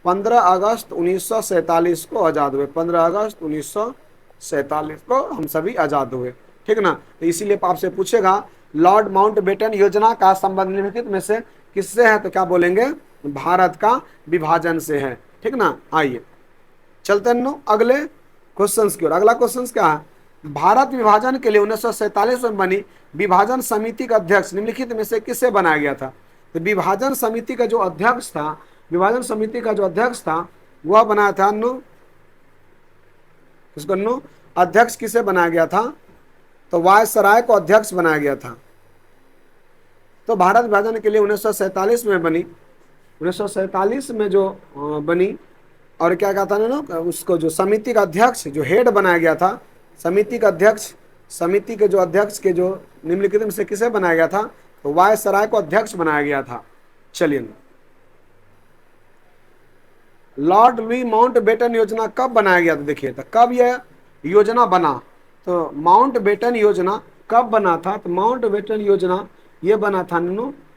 15 अगस्त 1947 को आज़ाद हुए, 15 अगस्त 1947 को हम सभी आज़ाद हुए, ठीक ना। तो इसीलिए आपसे पूछेगा लॉर्ड माउंट बेटन योजना का संबंध निम्नलिखित में से किससे है, तो क्या बोलेंगे, भारत का विभाजन से है, ठीक ना। आइए चलते हैं अगले क्वेश्चन की ओर। अगला क्वेश्चन क्या है, भारत विभाजन के लिए 1947 में बनी विभाजन समिति का अध्यक्ष निम्नलिखित में से किससे बनाया गया था? तो विभाजन समिति का जो अध्यक्ष था, विभाजन समिति का जो अध्यक्ष था वह बनाया था इसको अध्यक्ष किसे बनाया गया था? तो वायसराय को अध्यक्ष बनाया गया था। तो भारत विभाजन के लिए 1947 में बनी, 1947 में जो बनी, और क्या कहता है ना उसको, जो समिति का अध्यक्ष जो हेड बनाया गया था, समिति का अध्यक्ष, समिति के जो अध्यक्ष के जो निम्नलिखित में से किसे बनाया गया था? तो वायसराय को अध्यक्ष बनाया गया था। चलिए, लॉर्ड लुई माउंटबेटन योजना कब बनाया गया था? देखिए, तो कब यह योजना बना? तो माउंटबेटन योजना कब बना था? तो माउंटबेटन योजना ये बना था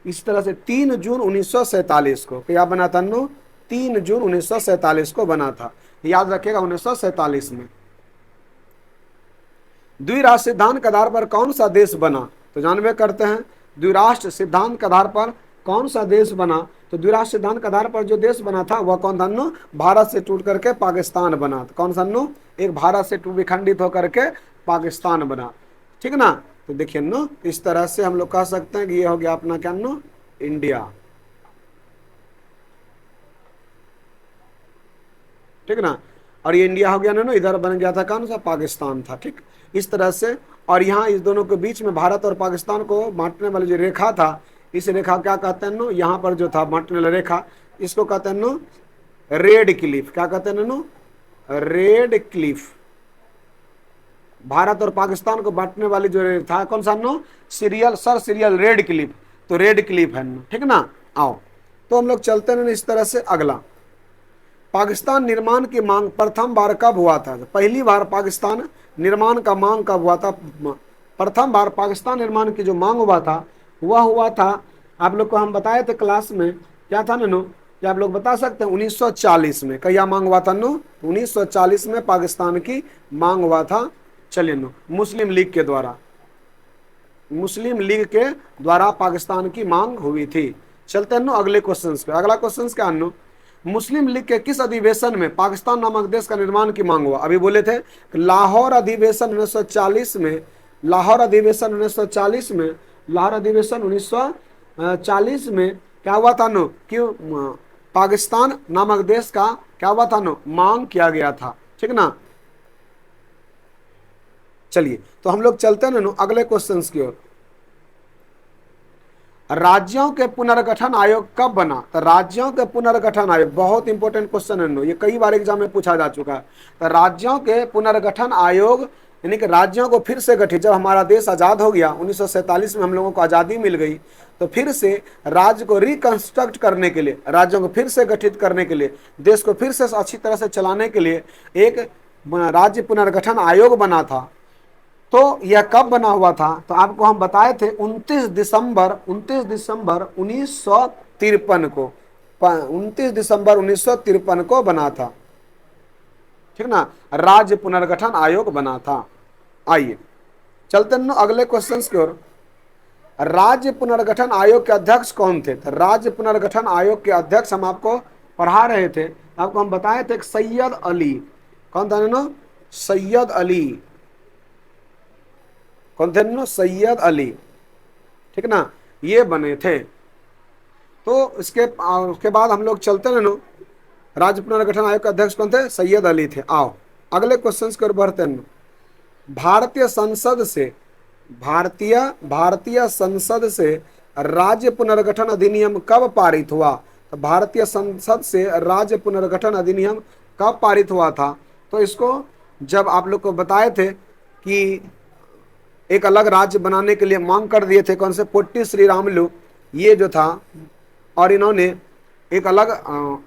इस तरह से 3 जून 1947 को। क्या बना था? 3 जून 1947 को बना था, याद रखिएगा, 1947 में। द्विराष्ट्र सिद्धांत के आधार पर कौन सा देश बना? तो जानबे करते हैं, द्विराष्ट्र सिद्धांत के आधार पर कौन सा देश बना? तो द्विराष्ट्र सिद्धांत के आधार पर जो देश बना था वह कौन था? भारत से टूट करके पाकिस्तान बना। तो कौन सा? एक भारत से विखंडित होकर के पाकिस्तान बना, ठीक ना। तो देखिए इस तरह से हम लोग कह सकते हैं कि ये हो गया अपना क्या इंडिया, ठीक ना। और ये इंडिया हो गया इधर बन गया था कौन सा? पाकिस्तान था, ठीक। इस तरह से, और यहाँ इस दोनों के बीच में भारत और पाकिस्तान को बांटने वाली जो रेखा था, इस रेखा क्या कहते हैं? यहाँ पर जो था बांटने वाली रेखा, इसको कहते हैं रेड क्लिफ। क्या कहते हैं? Red Cliff. भारत और पाकिस्तान को बांटने वाली जो था कौन सा? Serial red Cliff. तो रेड क्लिफ है, ठीक ना। आओ तो हम लोग चलते हैं इस तरह से। अगला, पाकिस्तान निर्माण की मांग प्रथम बार कब हुआ था? पहली बार पाकिस्तान निर्माण का मांग कब हुआ था? प्रथम बार पाकिस्तान निर्माण की जो मांग हुआ था वह हुआ था, आप लोग को हम बताए थे क्लास में, क्या था क्या आप लोग बता सकते हैं? 1940 में। क्या मांग हुआ था? 1940 में पाकिस्तान की मांग हुआ था। चलिए, मुस्लिम लीग के द्वारा, मुस्लिम लीग के द्वारा पाकिस्तान की मांग हुई थी। चलते हैं अगले क्वेश्चन पे। अगला क्वेश्चन क्या? मुस्लिम लीग के किस अधिवेशन में पाकिस्तान नामक देश का निर्माण की मांग हुआ? अभी बोले थे लाहौर अधिवेशन 1940 में, लाहौर अधिवेशन 1940 में, लाहौर अधिवेशन 1940 में क्या हुआ था? कि पाकिस्तान नामक देश का क्या हुआ था? मांग किया गया था, ठीक ना। चलिए, तो हम लोग चलते हैं अगले क्वेश्चन की ओर। राज्यों के पुनर्गठन आयोग कब बना? तो राज्यों के पुनर्गठन आयोग बहुत इंपॉर्टेंट क्वेश्चन है, ये कई बार एग्जाम में पूछा जा चुका है। तो राज्यों के पुनर्गठन आयोग यानी कि राज्यों को फिर से गठित, जब हमारा देश आज़ाद हो गया 1947 में, हम लोगों को आज़ादी मिल गई, तो फिर से राज्य को रिकंस्ट्रक्ट करने के लिए, राज्यों को फिर से गठित करने के लिए, देश को फिर से अच्छी तरह से चलाने के लिए एक राज्य पुनर्गठन आयोग बना था। तो यह कब बना हुआ था? तो आपको हम बताए थे 29 दिसंबर 1953 को, 29 दिसंबर 1953 को बना था, ठीक ना। राज्य पुनर्गठन आयोग बना था। आइए चलते हैं अगले क्वेश्चन की ओर। राज्य पुनर्गठन आयोग के अध्यक्ष कौन थे? तो राज्य पुनर्गठन आयोग के अध्यक्ष हम आपको पढ़ा रहे थे, आपको हम बताए थे सैयद अली। कौन था? सैयद अली। कौन थे? सैयद अली, ठीक ना, ये बने थे। तो उसके बाद हम लोग चलते हैं राज्य पुनर्गठन आयोग के अध्यक्ष कौन थे? सैयद अली थे। आओ अगले क्वेश्चन की ओर बढ़ते हैं। भारतीय संसद से राज्य पुनर्गठन अधिनियम कब पारित हुआ? तो भारतीय संसद से राज्य पुनर्गठन अधिनियम कब पारित हुआ था? तो इसको जब आप लोग को बताए थे कि एक अलग राज्य बनाने के लिए मांग कर दिए थे, कौन से? पोट्टी श्रीरामुलु, ये जो था, और इन्होंने एक अलग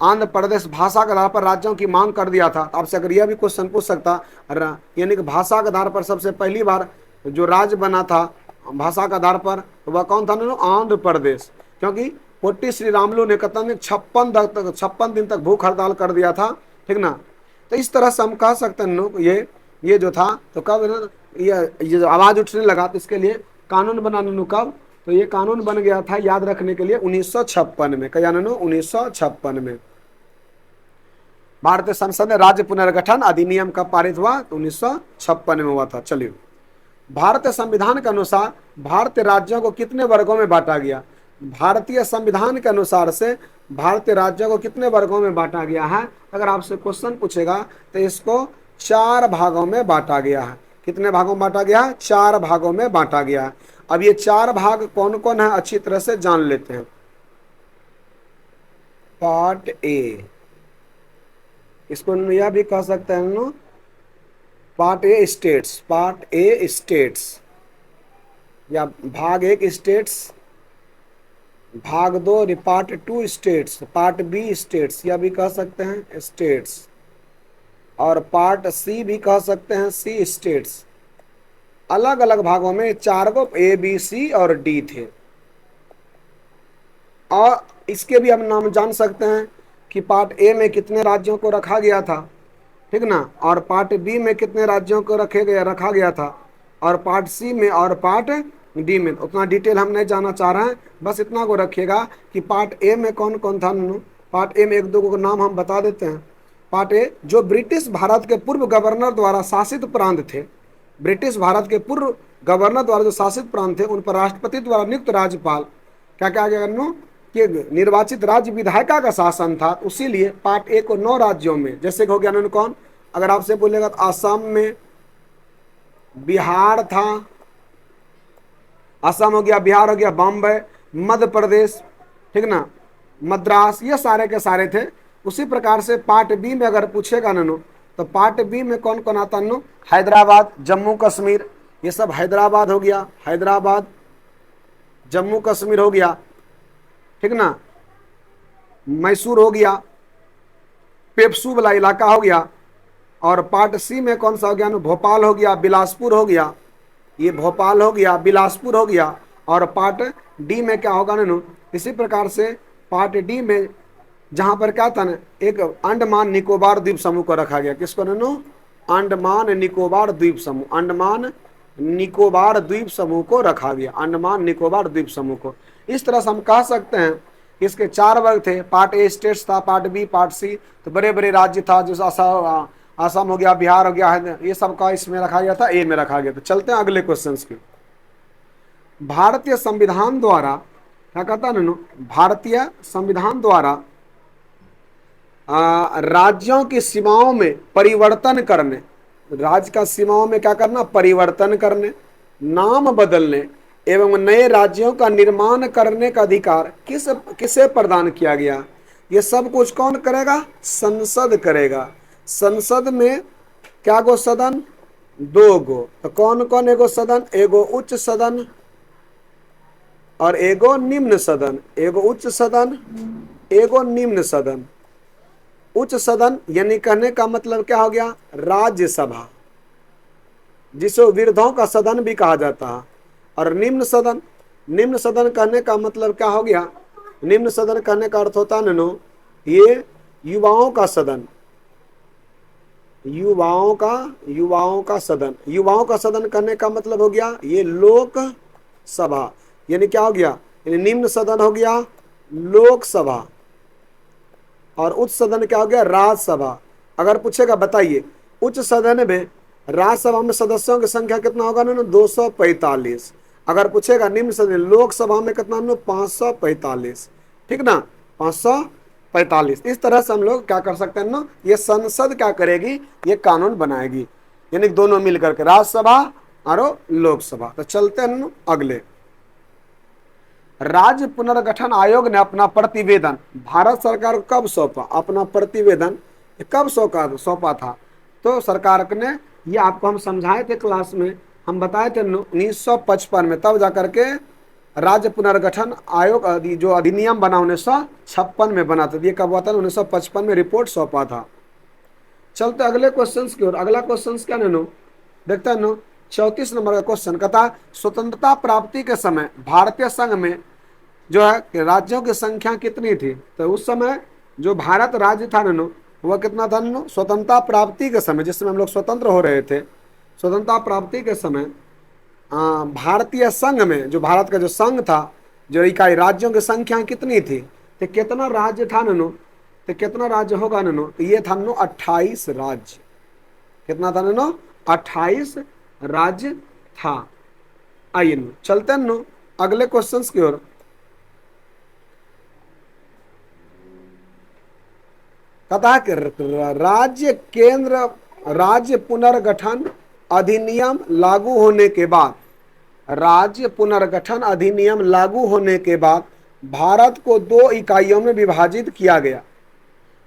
आंध्र प्रदेश भाषा के आधार पर राज्यों की मांग कर दिया था। आपसे अगर यह भी क्वेश्चन पूछ सकता, यानी कि भाषा के आधार पर सबसे पहली बार जो राज्य बना था भाषा के आधार पर, तो वह कौन था? आंध्र प्रदेश। क्योंकि पोट्टी श्रीरामुलु ने कहता 56 दिन तक भूख हड़ताल कर दिया था, ठीक ना। तो इस तरह से हम कह सकते हैं ये जो था, तो कब ये जो आवाज उठने लगा, तो इसके लिए कानून बना कब? तो ये कानून बन गया था, याद रखने के लिए, 1956 में। क्या 1956 में। भारतीय संसद में राज्य पुनर्गठन अधिनियम कब पारित हुआ? तो 1956 में हुआ था। चलिए, भारतीय संविधान के अनुसार भारतीय राज्यों को कितने वर्गों में बांटा गया? भारतीय संविधान के अनुसार से भारतीय राज्यों को कितने वर्गों में बांटा गया है? अगर आपसे क्वेश्चन पूछेगा तो इसको 4 भागों में बांटा गया है। कितने भागों में बांटा गया है? 4 भागों में बांटा गया है। अब ये 4 भाग कौन कौन है अच्छी तरह से जान लेते हैं। पार्ट ए, इसको यह भी कह सकते हैं ना, part A states, part A states या भाग 1 स्टेट्स, भाग 2 part 2 states, part B states या भी कह सकते हैं स्टेट्स, और पार्ट सी भी कह सकते हैं सी स्टेट्स। अलग अलग भागों में 4 को ए बी सी और डी थे। और इसके भी हम नाम जान सकते हैं कि पार्ट ए में कितने राज्यों को रखा गया था, ठीक ना, और पार्ट बी में कितने राज्यों को रखा गया था, और पार्ट सी में और पार्ट डी में। उतना डिटेल हम नहीं जाना चाह रहे हैं, बस इतना को रखिएगा कि पार्ट ए में कौन कौन था। पार्ट ए में 1-2 को नाम हम बता देते हैं। पार्ट ए, जो ब्रिटिश भारत के पूर्व गवर्नर द्वारा शासित प्रांत थे, ब्रिटिश भारत के पूर्व गवर्नर द्वारा जो शासित प्रांत थे उन पर राष्ट्रपति द्वारा नियुक्त राज्यपाल क्या क्या गया कि निर्वाचित राज्य विधायिका का शासन था। उसीलिए पार्ट ए को 9 राज्यों में, जैसे हो गया कौन, अगर आपसे बोलेगा तो असम में, बिहार था, असम हो गया, बिहार हो गया, बॉम्बे, मध्य प्रदेश, ठीक ना, मद्रास, ये सारे के सारे थे। उसी प्रकार से पार्ट बी में अगर पूछेगा तो पार्ट बी में कौन कौन आता है? हैदराबाद, जम्मू कश्मीर, ये सब हैदराबाद हो गया, हैदराबाद, जम्मू कश्मीर हो गया, ठीक ना, मैसूर हो गया, पेप्सू वाला इलाका हो गया। और पार्ट सी में कौन सा हो गया? भोपाल हो गया, बिलासपुर हो गया, ये भोपाल हो गया, बिलासपुर हो गया। और पार्ट डी में क्या होगा इसी प्रकार से पार्ट डी में जहां पर क्या था एक अंडमान निकोबार द्वीप समूह को रखा गया। किसको अंडमान निकोबार द्वीप समूह, अंडमान निकोबार द्वीप समूह को रखा गया, अंडमान निकोबार द्वीप समूह को। इस तरह से हम कह सकते हैं कि इसके 4 वर्ग थे। पार्ट ए स्टेट्स था, पार्ट बी, पार्ट सी तो बड़े बड़े राज्य था, जैसे असम हो गया, बिहार हो गया, ये सब का इसमें रखा गया था, ए में रखा गया था। चलते हैं अगले क्वेश्चन की। भारतीय संविधान द्वारा क्या कहता है भारतीय संविधान द्वारा राज्यों की सीमाओं में परिवर्तन करने, राज्य का सीमाओं में क्या करना? परिवर्तन करने, नाम बदलने एवं नए राज्यों का निर्माण करने का अधिकार किसे प्रदान किया गया? ये सब कुछ कौन करेगा? संसद करेगा। संसद में क्या गो सदन? 2 गो। तो कौन कौन एगो सदन? एगो उच्च सदन और एगो निम्न सदन, एगो उच्च सदन, एगो निम्न सदन। उच्च सदन यानी कहने का मतलब क्या हो गया? राज्यसभा, जिसे विरोधों का सदन भी कहा जाता है। और निम्न सदन, निम्न सदन कहने का मतलब क्या हो गया? निम्न सदन कहने का अर्थ होता है ये युवाओं का सदन, युवाओं का सदन। युवाओं का सदन करने का मतलब हो गया ये लोक सभा, यानी क्या हो गया? यानी निम्न सदन हो गया लोकसभा और उच्च सदन क्या हो गया? राज्यसभा। अगर पूछेगा बताइए उच्च सदन में राज्यसभा में सदस्यों की संख्या कितना होगा? 245। अगर पूछेगा निम्न सदन लोकसभा में कितना? 545, ठीक ना, 545। इस तरह से हम लोग क्या कर सकते हैं ये संसद क्या करेगी? ये कानून बनाएगी, यानी दोनों मिलकर के राज्यसभा और लोकसभा। तो चलते हैं अगले। राज्य पुनर्गठन आयोग ने अपना प्रतिवेदन भारत सरकार को कब सौंपा? अपना प्रतिवेदन कब सौंपा था? तो सरकार ने, ये आपको हम समझाए थे क्लास में, हम बताए थे 1955 में, तब जाकर के राज्य पुनर्गठन आयोग जो अधिनियम बना 1956 में बना था। ये कब हुआ था? 1955 में रिपोर्ट सौंपा था। चलते अगले क्वेश्चन की ओर। अगला क्वेश्चन क्या देखते हैं 34 नंबर का क्वेश्चन कहता है स्वतंत्रता प्राप्ति के समय भारतीय संघ में जो है राज्यों की संख्या कितनी थी? तो उस समय जो भारत राज्य था वह कितना था? स्वतंत्रता प्राप्ति के समय, जिस समय हम लोग स्वतंत्र हो रहे थे, स्वतंत्रता प्राप्ति के समय भारतीय संघ में, जो भारत का जो संघ था, जो इकाई, राज्यों की संख्या कितनी थी? तो कितना राज्य था तो तो कितना राज्य होगा नैनो, तो ये था नैनो 28 राज्य। कितना था नैनो, 28 राज्य था। आइए नैनो चलते हैं नैनो अगले क्वेश्चंस की ओर। कहता है कि राज्य पुनर्गठन अधिनियम लागू होने के बाद, राज्य पुनर्गठन अधिनियम लागू होने के बाद भारत को 2 इकाइयों में विभाजित किया गया।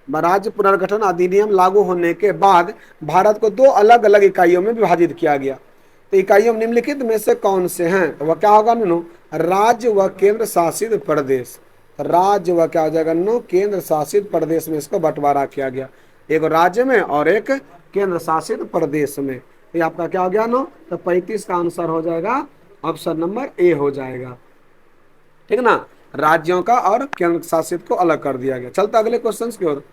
राज्य पुनर्गठन अधिनियम लागू होने के बाद भारत को 2 अलग अलग इकाइयों में विभाजित किया गया। तो इकाइयों निम्नलिखित में से कौन से हैं, तो वह क्या होगा नो, राज्य व केंद्र शासित प्रदेश। राज्य व क्या हो जाएगा नो, केंद्र शासित प्रदेश में इसको बंटवारा किया गया, एक राज्य में और एक केंद्र शासित प्रदेश में। ये आपका क्या हो गया नो, तो 35 का आंसर हो जाएगा ऑप्शन नंबर ए हो जाएगा। ठीक ना, राज्यों का और केंद्र शासित को अलग कर दिया गया। चलता अगले क्वेश्चन की ओर।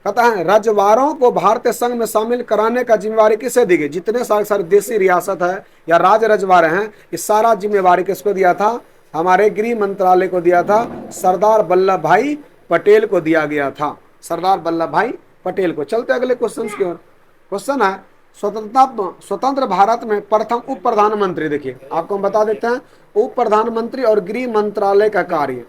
कहता है रजवाड़ों को भारतीय संघ में शामिल कराने का जिम्मेवारी किसे दी गई। जितने सारे देशी रियासत है या राज रजवाड़े हैं, इस सारा जिम्मेवारी किसको दिया था, हमारे गृह मंत्रालय को दिया था, सरदार वल्लभ भाई पटेल को दिया गया था, सरदार वल्लभ भाई पटेल को। चलते अगले क्वेश्चन की ओर। क्वेश्चन है स्वतंत्र भारत में प्रथम उप प्रधानमंत्री, देखिए आपको हम बता देते हैं, उप प्रधानमंत्री और गृह मंत्रालय का कार्य,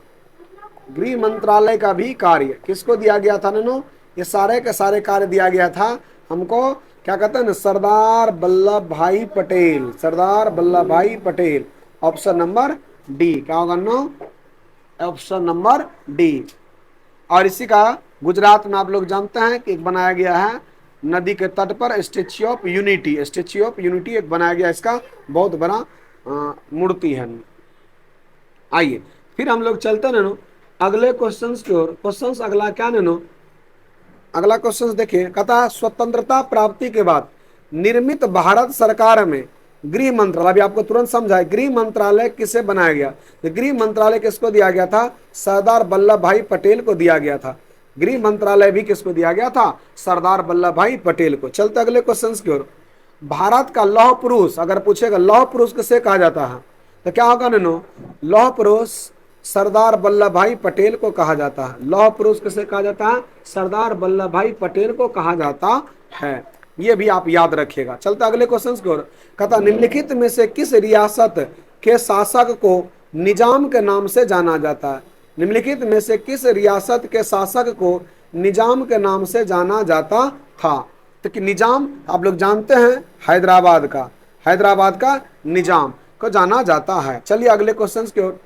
गृह मंत्रालय का भी कार्य किसको दिया गया था नैनो, ये सारे के सारे कार्य दिया गया था हमको, क्या कहते हैं ना, सरदार वल्लभ भाई पटेल, सरदार वल्लभ भाई पटेल। ऑप्शन नंबर डी क्या होगा नो, ऑप्शन नंबर डी। और इसी का गुजरात में आप लोग जानते हैं कि एक बनाया गया है नदी के तट पर statue of unity, statue of unity एक बनाया गया, इसका बहुत बड़ा मूर्ति है। आइए फिर हम लोग चलते नैनो अगले क्वेश्चंस की ओर। क्वेश्चंस अगला क्या नैनो, अगला क्वेश्चन देखिए, कहता है स्वतंत्रता प्राप्ति के बाद निर्मित भारत सरकार में गृह मंत्रालय, अभी आपको तुरंत समझाए, गृह मंत्रालय किसे बनाया गया, तो गृह मंत्रालय किसको दिया गया था, सरदार वल्लभ भाई पटेल को दिया गया था। गृह मंत्रालय भी किसको दिया गया था, सरदार वल्लभ भाई पटेल को। चलते अगले क्वेश्चन की ओर। भारत का लौह पुरुष अगर पूछेगा, लौह पुरुष किसे कहा जाता है, तो क्या होगा नैनो, लौह पुरुष सरदार वल्लभ भाई पटेल को कहा जाता है। लौह पुरुष किसे कहा जाता है, सरदार वल्लभ भाई पटेल को कहा जाता है, ये भी आप याद रखिएगा। चलते अगले क्वेश्चन की ओर। कहता निम्नलिखित में से किस रियासत के शासक को निजाम के नाम से जाना जाता है। निम्नलिखित में से किस रियासत के शासक को निजाम के नाम से जाना जाता था, तो कि निजाम आप लोग जानते हैं हैदराबाद का, हैदराबाद का निजाम को जाना जाता है। चलिए अगले क्वेश्चन की ओर।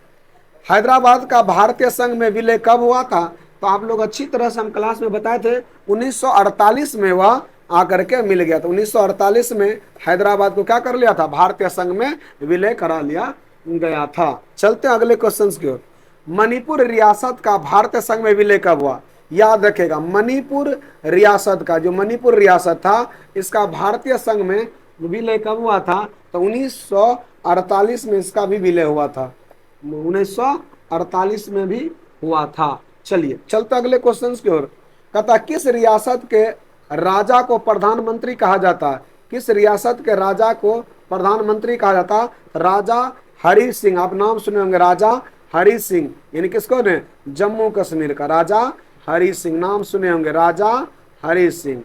हैदराबाद का भारतीय संघ में विलय कब हुआ था, तो आप लोग अच्छी तरह से हम क्लास में बताए थे 1948 में वह आकर के मिल गया था। 1948 में हैदराबाद को क्या कर लिया था, भारतीय संघ में विलय करा लिया गया था। चलते हैं अगले क्वेश्चन की ओर। मणिपुर रियासत का भारतीय संघ में विलय कब हुआ, याद रखेगा मणिपुर रियासत का, जो मणिपुर रियासत था इसका भारतीय संघ में विलय कब हुआ था, तो 1948 में इसका भी विलय हुआ था, 1948 में भी हुआ था। चलिए चलते अगले क्वेश्चन की ओर। कहता किस रियासत के राजा को प्रधानमंत्री कहा जाता है, किस रियासत के राजा को प्रधानमंत्री कहा जाता है, राजा हरि सिंह, आप नाम सुने होंगे राजा हरि सिंह, यानी किसको ने, जम्मू कश्मीर का राजा हरि सिंह, नाम सुने होंगे राजा हरि सिंह।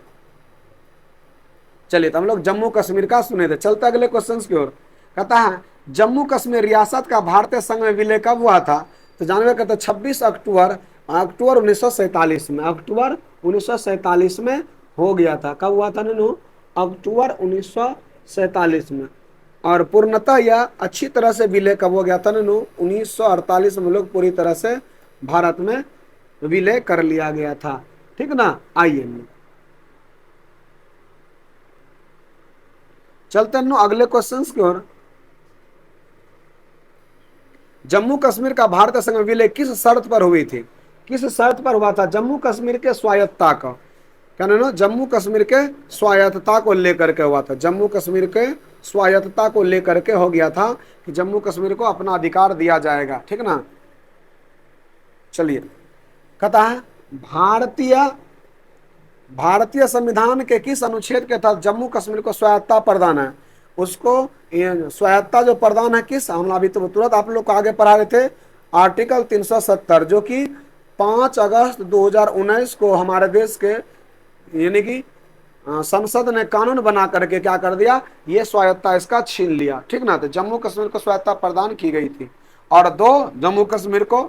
चलिए तो हम लोग जम्मू कश्मीर का सुने थे। चलते अगले क्वेश्चन की ओर। कहता है जम्मू कश्मीर रियासत का भारतीय संघ में विलय कब हुआ था, तो जानवे कहते 26 अक्टूबर 1947 में, अक्टूबर 1947 में हो गया था। कब हुआ था नैनो, अक्टूबर 1947 में। और पूर्णतः यह अच्छी तरह से विलय कब हो गया था नैनो, 1948 में लोग पूरी तरह से भारत में विलय कर लिया गया था। ठीक ना, आइए चलते हैं अगले क्वेश्चन की ओर। जम्मू कश्मीर का भारतीय संघ विलय किस शर्त पर हुई थी, किस शर्त पर हुआ था, जम्मू कश्मीर के स्वायत्तता का, क्या ना, जम्मू कश्मीर के स्वायत्तता को लेकर के हुआ था, जम्मू कश्मीर के स्वायत्तता को लेकर के हो गया था कि जम्मू कश्मीर को अपना अधिकार दिया जाएगा। ठीक ना, चलिए कहता है भारतीय संविधान के किस अनुच्छेद के तहत जम्मू कश्मीर को स्वायत्तता प्रदान है, उसको स्वायत्तता जो प्रदान है किस, हम अभी तो तुरंत आप लोग को आगे पढ़ा रहे थे, आर्टिकल 370 जो कि 5 अगस्त 2019 को हमारे देश के यानी कि संसद ने कानून बना करके क्या कर दिया, ये स्वायत्ता इसका छीन लिया। ठीक ना, तो जम्मू कश्मीर को स्वायत्ता प्रदान की गई थी और जम्मू कश्मीर को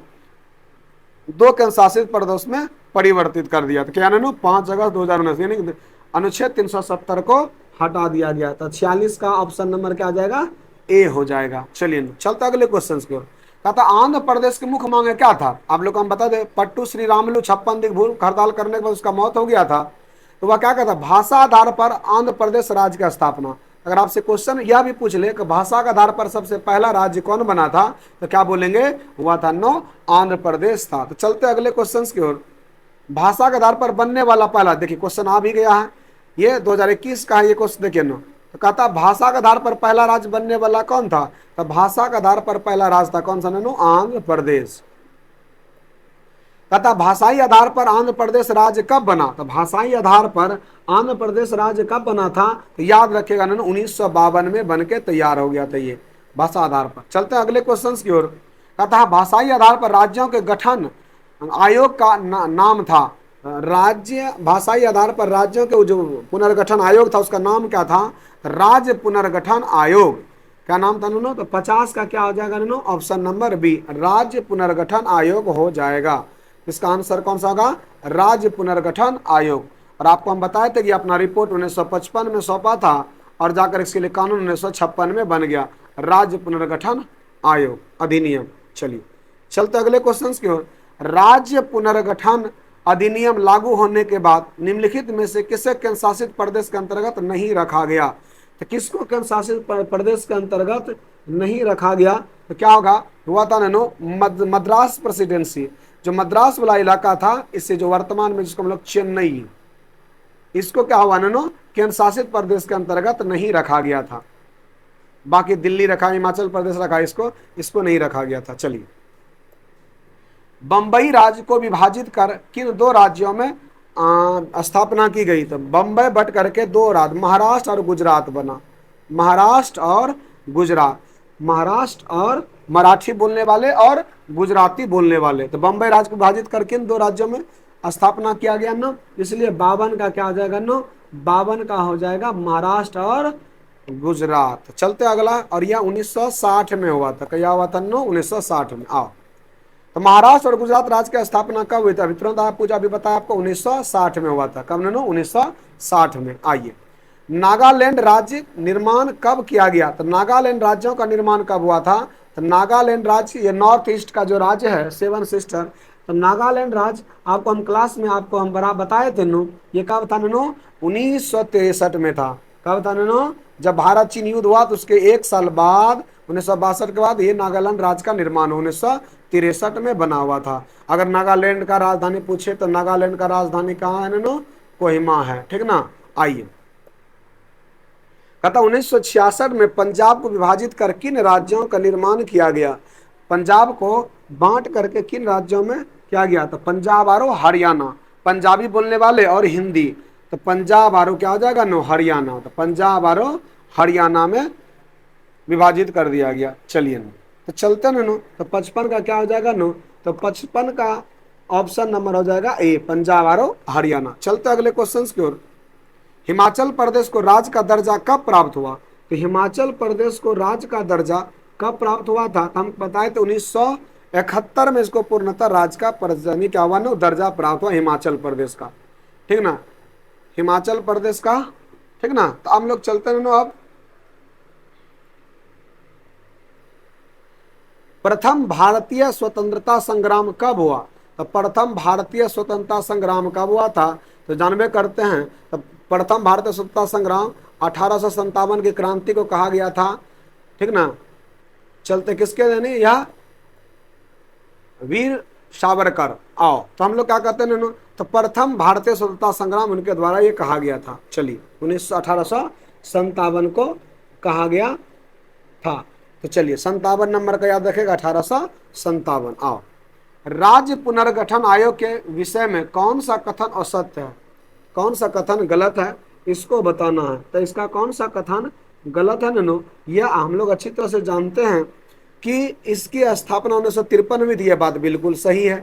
2 केंद्र शासित प्रदेश में परिवर्तित कर दिया। तो क्या ना 5 अगस्त 2019 यानी अनुच्छेद 370 को हटा दिया गया। तो 46 का ऑप्शन नंबर क्या आ जाएगा, ए हो जाएगा। चलिए चलते अगले क्वेश्चन की ओर। कहता आंध्र प्रदेश की मुख्य मांग क्या था, आप लोग को हम बता दें, पट्टू श्री रामुलु 56 दिन भूख हड़ताल करने के बाद उसका मौत हो गया था। तो वह क्या कहता, भाषा आधार पर आंध्र प्रदेश राज्य की स्थापना। अगर आपसे क्वेश्चन यह भी पूछ ले कि भाषा के आधार पर सबसे पहला राज्य कौन बना था, तो क्या बोलेंगे, हुआ था आंध्र प्रदेश था। तो चलते अगले क्वेश्चन की ओर। भाषा के आधार पर बनने वाला पहला, देखिए क्वेश्चन आ भी गया है, ये 2021 का है ये क्वेश्चन। देखिए तो कहता भाषा के आधार पर पहला राज्य बनने वाला कौन था, तो भाषा के आधार पर पहला राज्य था कौन सा, आंध्र प्रदेश। कहता भाषाई आधार पर आंध्र प्रदेश राज्य कब बना, तो भाषाई आधार पर आंध्र प्रदेश राज्य कब बना था, तो याद रखिएगा 1952 में बन के तैयार हो गया था ये भाषा आधार पर। चलते हैं अगले क्वेश्चन की ओर। कहता भाषाई आधार पर राज्यों के गठन आयोग का नाम था, राज्य भाषाई आधार पर राज्यों के जो पुनर्गठन आयोग था उसका नाम क्या था, राज्य पुनर्गठन आयोग। क्या नाम था तो 50 का क्या हो जाएगा ऑप्शन नंबर बी, राज्य पुनर्गठन आयोग हो जाएगा। इसका आंसर कौन सा होगा, राज्य पुनर्गठन आयोग। और आपको हम बताए थे कि अपना रिपोर्ट 1955 में सौंपा था और जाकर इसके लिए कानून 1956 में बन गया, राज्य पुनर्गठन आयोग अधिनियम। चलिए चलते अगले क्वेश्चन की ओर। राज्य पुनर्गठन अधिनियम लागू होने के बाद निम्नलिखित में से किसे केंद्र शासित प्रदेश के अंतर्गत नहीं रखा गया, तो किसको केंद्र शासित प्रदेश के अंतर्गत नहीं रखा गया, तो क्या होगा, हुआ था मद्रास प्रेसिडेंसी। जो मद्रास वाला इलाका था, इससे जो वर्तमान में जिसको हम लोग चेन्नई, इसको क्या हुआ केंद्र शासित प्रदेश के अंतर्गत नहीं रखा गया था। बाकी दिल्ली रखा, हिमाचल प्रदेश रखा, इसको नहीं रखा गया था। चलिए बंबई राज्य को विभाजित कर किन 2 राज्यों में स्थापना की गई, तो बंबई बट करके 2 राज्य महाराष्ट्र और गुजरात बना। महाराष्ट्र और गुजरात, महाराष्ट्र और मराठी बोलने वाले और गुजराती बोलने वाले, तो बंबई राज्य को विभाजित करके इन 2 राज्यों में स्थापना किया गया इसलिए 52 का क्या हो जाएगा 52 का हो जाएगा महाराष्ट्र और गुजरात। चलते अगला, और यह 1960 में हुआ था। क्या हुआ था 1960 में। आओ तो महाराष्ट्र और गुजरात राज्य की स्थापना कब हुई था, तुरंत आप पूछा, अभी बताया आपको 1960 में हुआ था। कब 1960 में। आइए नागालैंड राज्य निर्माण कब किया गया, तो नागालैंड राज्यों का निर्माण कब हुआ था, तो नागालैंड राज्य ये नॉर्थ ईस्ट का जो राज्य है 7 सिस्टर, तो नागालैंड राज्य आपको हम क्लास में आपको हम बड़ा बताए थे ये कब था 1963 में था। कब था जब भारत चीन युद्ध हुआ तो उसके 1 साल बाद 1962 के बाद ये नागालैंड राज्य का निर्माण 1963 में बना हुआ था। अगर नागालैंड का राजधानी पूछे तो नागालैंड का राजधानी कहाँ है कोहिमा है। ठीक ना। आइए कहता 1966 में पंजाब को विभाजित कर किन राज्यों का निर्माण किया गया, पंजाब को बांट करके किन राज्यों में किया गया, तो पंजाब और हरियाणा, पंजाबी बोलने वाले और हिंदी, तो पंजाब और क्या हो जाएगा हरियाणा, तो पंजाब और हरियाणा में विभाजित कर दिया गया। चलिए तो चलते तो 55 का क्या हो जाएगा तो 55 का ऑप्शन नंबर हो जाएगा ए, पंजाब और हरियाणा। चलते अगले क्वेश्चन की ओर। हिमाचल प्रदेश को राज्य का दर्जा कब प्राप्त हुआ, तो हिमाचल प्रदेश को राज्य का दर्जा कब प्राप्त हुआ था, तो हम बताए थे 1971 में इसको पूर्णतः राज्य का क्या हुआ दर्जा प्राप्त हुआ हिमाचल प्रदेश का। ठीक ना, हिमाचल प्रदेश का। ठीक ना। तो हम लोग चलते हैं अब प्रथम भारतीय स्वतंत्रता संग्राम कब हुआ, तो प्रथम भारतीय स्वतंत्रता संग्राम कब हुआ था, तो जानबे करते हैं। तो प्रथम भारतीय स्वतंत्रता संग्राम 1857 की क्रांति को कहा गया था। ठीक ना। चलते किसके देने, यह वीर सावरकर। आओ तो हम लोग क्या कहते हैं तो प्रथम भारतीय स्वतंत्रता संग्राम उनके द्वारा ये कहा गया था। चलिए 1857 को कहा गया था। तो चलिए 57 नंबर का याद रखेगा 1857। आओ राज्य पुनर्गठन आयोग के विषय में कौन सा कथन असत्य है, कौन सा कथन गलत है, इसको बताना है। तो इसका कौन सा कथन गलत है यह हम लोग अच्छी तरह से जानते हैं कि इसकी स्थापना 1953 में थी। यह बात बिल्कुल सही है।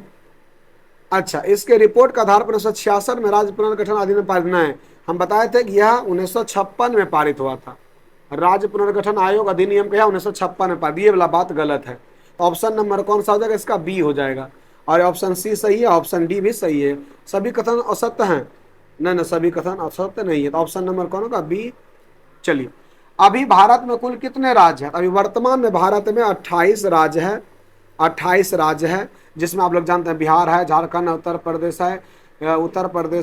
अच्छा, इसके रिपोर्ट के आधार पर 1966 में राज्य पुनर्गठन अधिनियम पारित न है। हम बताए थे कि यह 1956 में पारित हुआ था। राज्य पुनर्गठन आयोग अधिनियम का 1956 में पारित, ये वाला बात गलत है। तो ऑप्शन नंबर कौन सा हो जाएगा? इसका बी हो जाएगा। और ऑप्शन सी सही है, ऑप्शन डी भी सही है। सभी कथन असत्य हैं? नहीं, सभी कथन असत्य नहीं है। तो ऑप्शन नंबर कौन होगा? बी। चलिए, अभी भारत में कुल कितने राज्य हैं? अभी वर्तमान में भारत में 28 राज्य है। 28 राज्य है, जिसमें आप लोग जानते हैं बिहार है, झारखंड है, उत्तर प्रदेश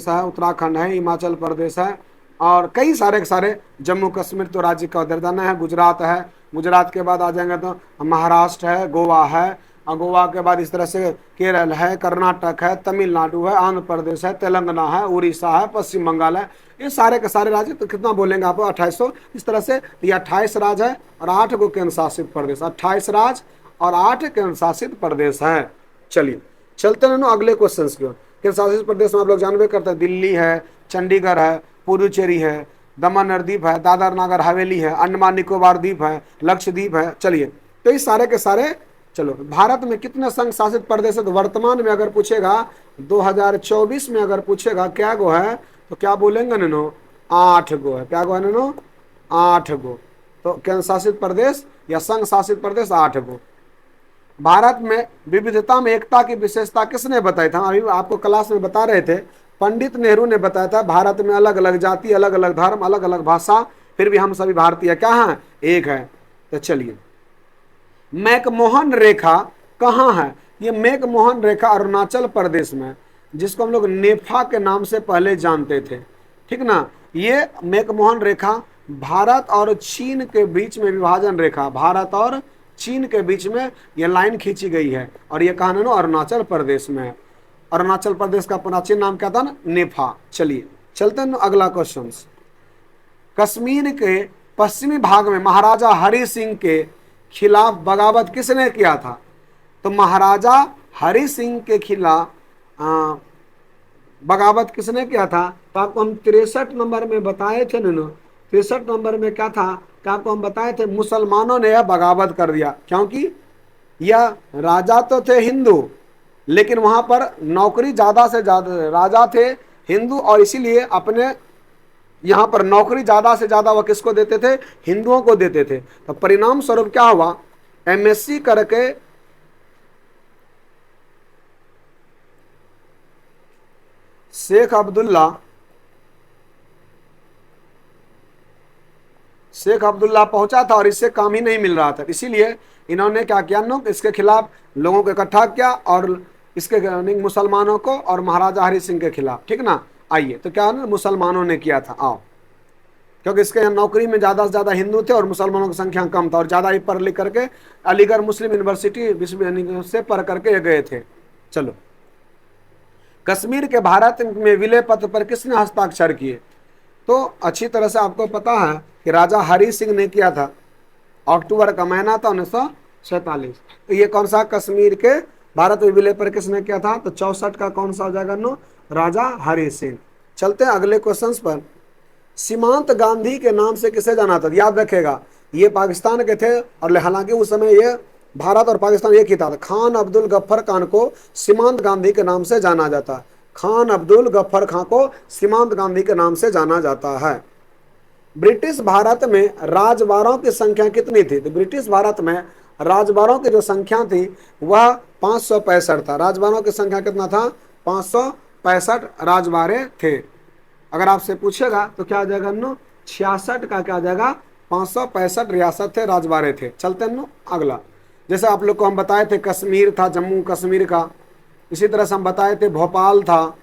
है, उत्तराखंड है, हिमाचल प्रदेश है, और कई सारे के सारे, जम्मू कश्मीर तो राज्य का दर्जन है, गुजरात है, गुजरात के बाद आ जाएंगे तो महाराष्ट्र है, गोवा है, और गोवा के बाद इस तरह से केरल है, कर्नाटक है, तमिलनाडु है, आंध्र प्रदेश है, तेलंगाना है, उड़ीसा है, पश्चिम बंगाल है। ये सारे के सारे राज्य, तो कितना बोलेंगे आप? 2800। इस तरह से ये 28 राज्य है और 8 को केंद्र शासित प्रदेश। 28 राज्य और 8 केंद्र शासित प्रदेश है। चलिए, चलते हैं अगले क्वेश्चन की ओर। केंद्र शासित प्रदेश में आप लोग जानबे करते हैं, दिल्ली है, चंडीगढ़ है, पुडुचेरी है, दमन और द्वीप है, दादर नागर हवेली है, अंडमान निकोबार द्वीप है, लक्षद्वीप है। चलिए, तो ये सारे के सारे, चलो, भारत में कितने संघ शासित प्रदेश है? तो वर्तमान में अगर पूछेगा, 2024 में अगर पूछेगा क्या गो है, तो क्या बोलेंगे नैनो? 8 गो है। क्या गो है नैनो? 8 गो। तो केंद्र शासित प्रदेश या संघ शासित प्रदेश 8 गो। भारत में विविधता में एकता की विशेषता किसने बताई था? अभी आपको क्लास में बता रहे थे, पंडित नेहरू ने बताया था, भारत में अलग अलग जाति, अलग अलग धर्म, अलग अलग भाषा, फिर भी हम सभी भारतीय क्या हैं? एक है। तो चलिए, मैकमोहन रेखा कहाँ है? ये मैकमोहन रेखा अरुणाचल प्रदेश में, जिसको हम लोग नेफा के नाम से पहले जानते थे, ठीक ना। ये मैकमोहन रेखा भारत और चीन के बीच में विभाजन रेखा, भारत और चीन के बीच में ये लाइन खींची गई है, और ये कहाँ है ना? अरुणाचल प्रदेश में है। अरुणाचल प्रदेश का प्राचीन नाम क्या था ना? नेफा। चलिए, चलते हैं अगला क्वेश्चन। कश्मीर के पश्चिमी भाग में महाराजा हरि सिंह के खिलाफ बगावत किसने किया था? तो महाराजा हरि सिंह के खिलाफ बगावत किसने किया था? तो आपको हम 63 नंबर में बताए थे ना। 63 नंबर में क्या था कि आपको हम बताए थे, मुसलमानों ने यह बगावत कर दिया, क्योंकि यह राजा तो थे हिंदू, लेकिन वहां पर नौकरी ज्यादा से ज्यादा, राजा थे हिंदू, और इसीलिए अपने यहाँ पर नौकरी ज्यादा से ज्यादा वह किसको देते थे? हिंदुओं को देते थे। तो परिणाम स्वरूप क्या हुआ? एमएससी करके शेख अब्दुल्ला पहुंचा था, और इससे काम ही नहीं मिल रहा था, इसीलिए इन्होंने क्या किया? इसके खिलाफ लोगों को इकट्ठा किया, और इसके मुसलमानों को और महाराजा हरि सिंह के खिलाफ, ठीक ना। आइए, तो क्या ना, मुसलमानों ने किया था। आओ, क्योंकि इसके यहाँ नौकरी में ज़्यादा से ज़्यादा हिंदू थे और मुसलमानों की संख्या कम था, और ज़्यादा ही पढ़ लिख करके अलीगढ़ मुस्लिम यूनिवर्सिटी विश्व से पढ़ करके गए थे। चलो, कश्मीर के भारत में विलय पत्र पर किसने हस्ताक्षर किए? तो अच्छी तरह से आपको पता है कि राजा हरि सिंह ने किया था। अक्टूबर का महीना था 1947। तो ये कौन सा कश्मीर के भारत में विलय पर किसने किया था? तो 64 का कौन सा हो जाएगा नो? राजा हरि सिंह। चलते हैं अगले क्वेश्चन पर। सीमांत गांधी के नाम से किसे जाना था? याद रखेगा, ये पाकिस्तान के थे, और हालांकि उस समय ये भारत और पाकिस्तान एक ही था। खान अब्दुल गफ्फर खान को सीमांत गांधी के नाम से जाना जाता है। खान अब्दुल गफ्फर खान को सीमांत गांधी के नाम से जाना जाता है। ब्रिटिश भारत में राजबारों की संख्या कितनी थी? तो ब्रिटिश भारत में राजबारों की जो संख्या थी वह 565 था। राजबारों की संख्या कितना था? 565 राजबारे थे। अगर आपसे पूछेगा तो क्या आ जाएगा नो? 66 का क्या आ जाएगा? 565 रियासत थे, राजबारे थे। चलते हैं नो अगला। जैसे आप लोग को हम बताए थे कश्मीर था, जम्मू कश्मीर का, इसी तरह से हम बताए थे भोपाल था,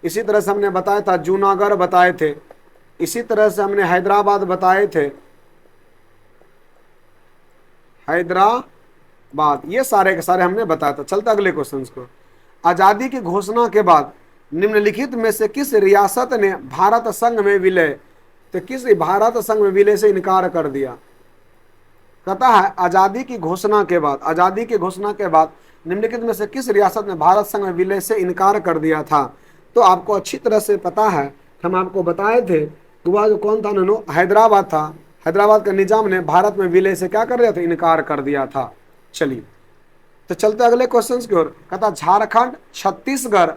इसी तरह से हमने बताया था जूनागढ़ बताए थे, इसी तरह से हमने हैदराबाद बताए थे, हैदराबाद, ये सारे के सारे हमने बताया था। चलते अगले क्वेश्चन को। आजादी की घोषणा के बाद निम्नलिखित में से किस रियासत ने भारत संघ में विलय, तो किस भारत संघ में विलय से इनकार कर दिया? कहता है आजादी की घोषणा के बाद, आजादी की घोषणा के बाद निम्नलिखित में से किस रियासत ने भारत संघ में विलय से इनकार कर दिया था? तो आपको अच्छी तरह से पता है, हम आपको बताए थे कि वह जो कौन था नो? हैदराबाद था। हैदराबाद के निजाम ने भारत में विलय से क्या कर दिया था? इनकार कर दिया था। चलिए, तो चलते अगले क्वेश्चन की ओर। कहता झारखंड, छत्तीसगढ़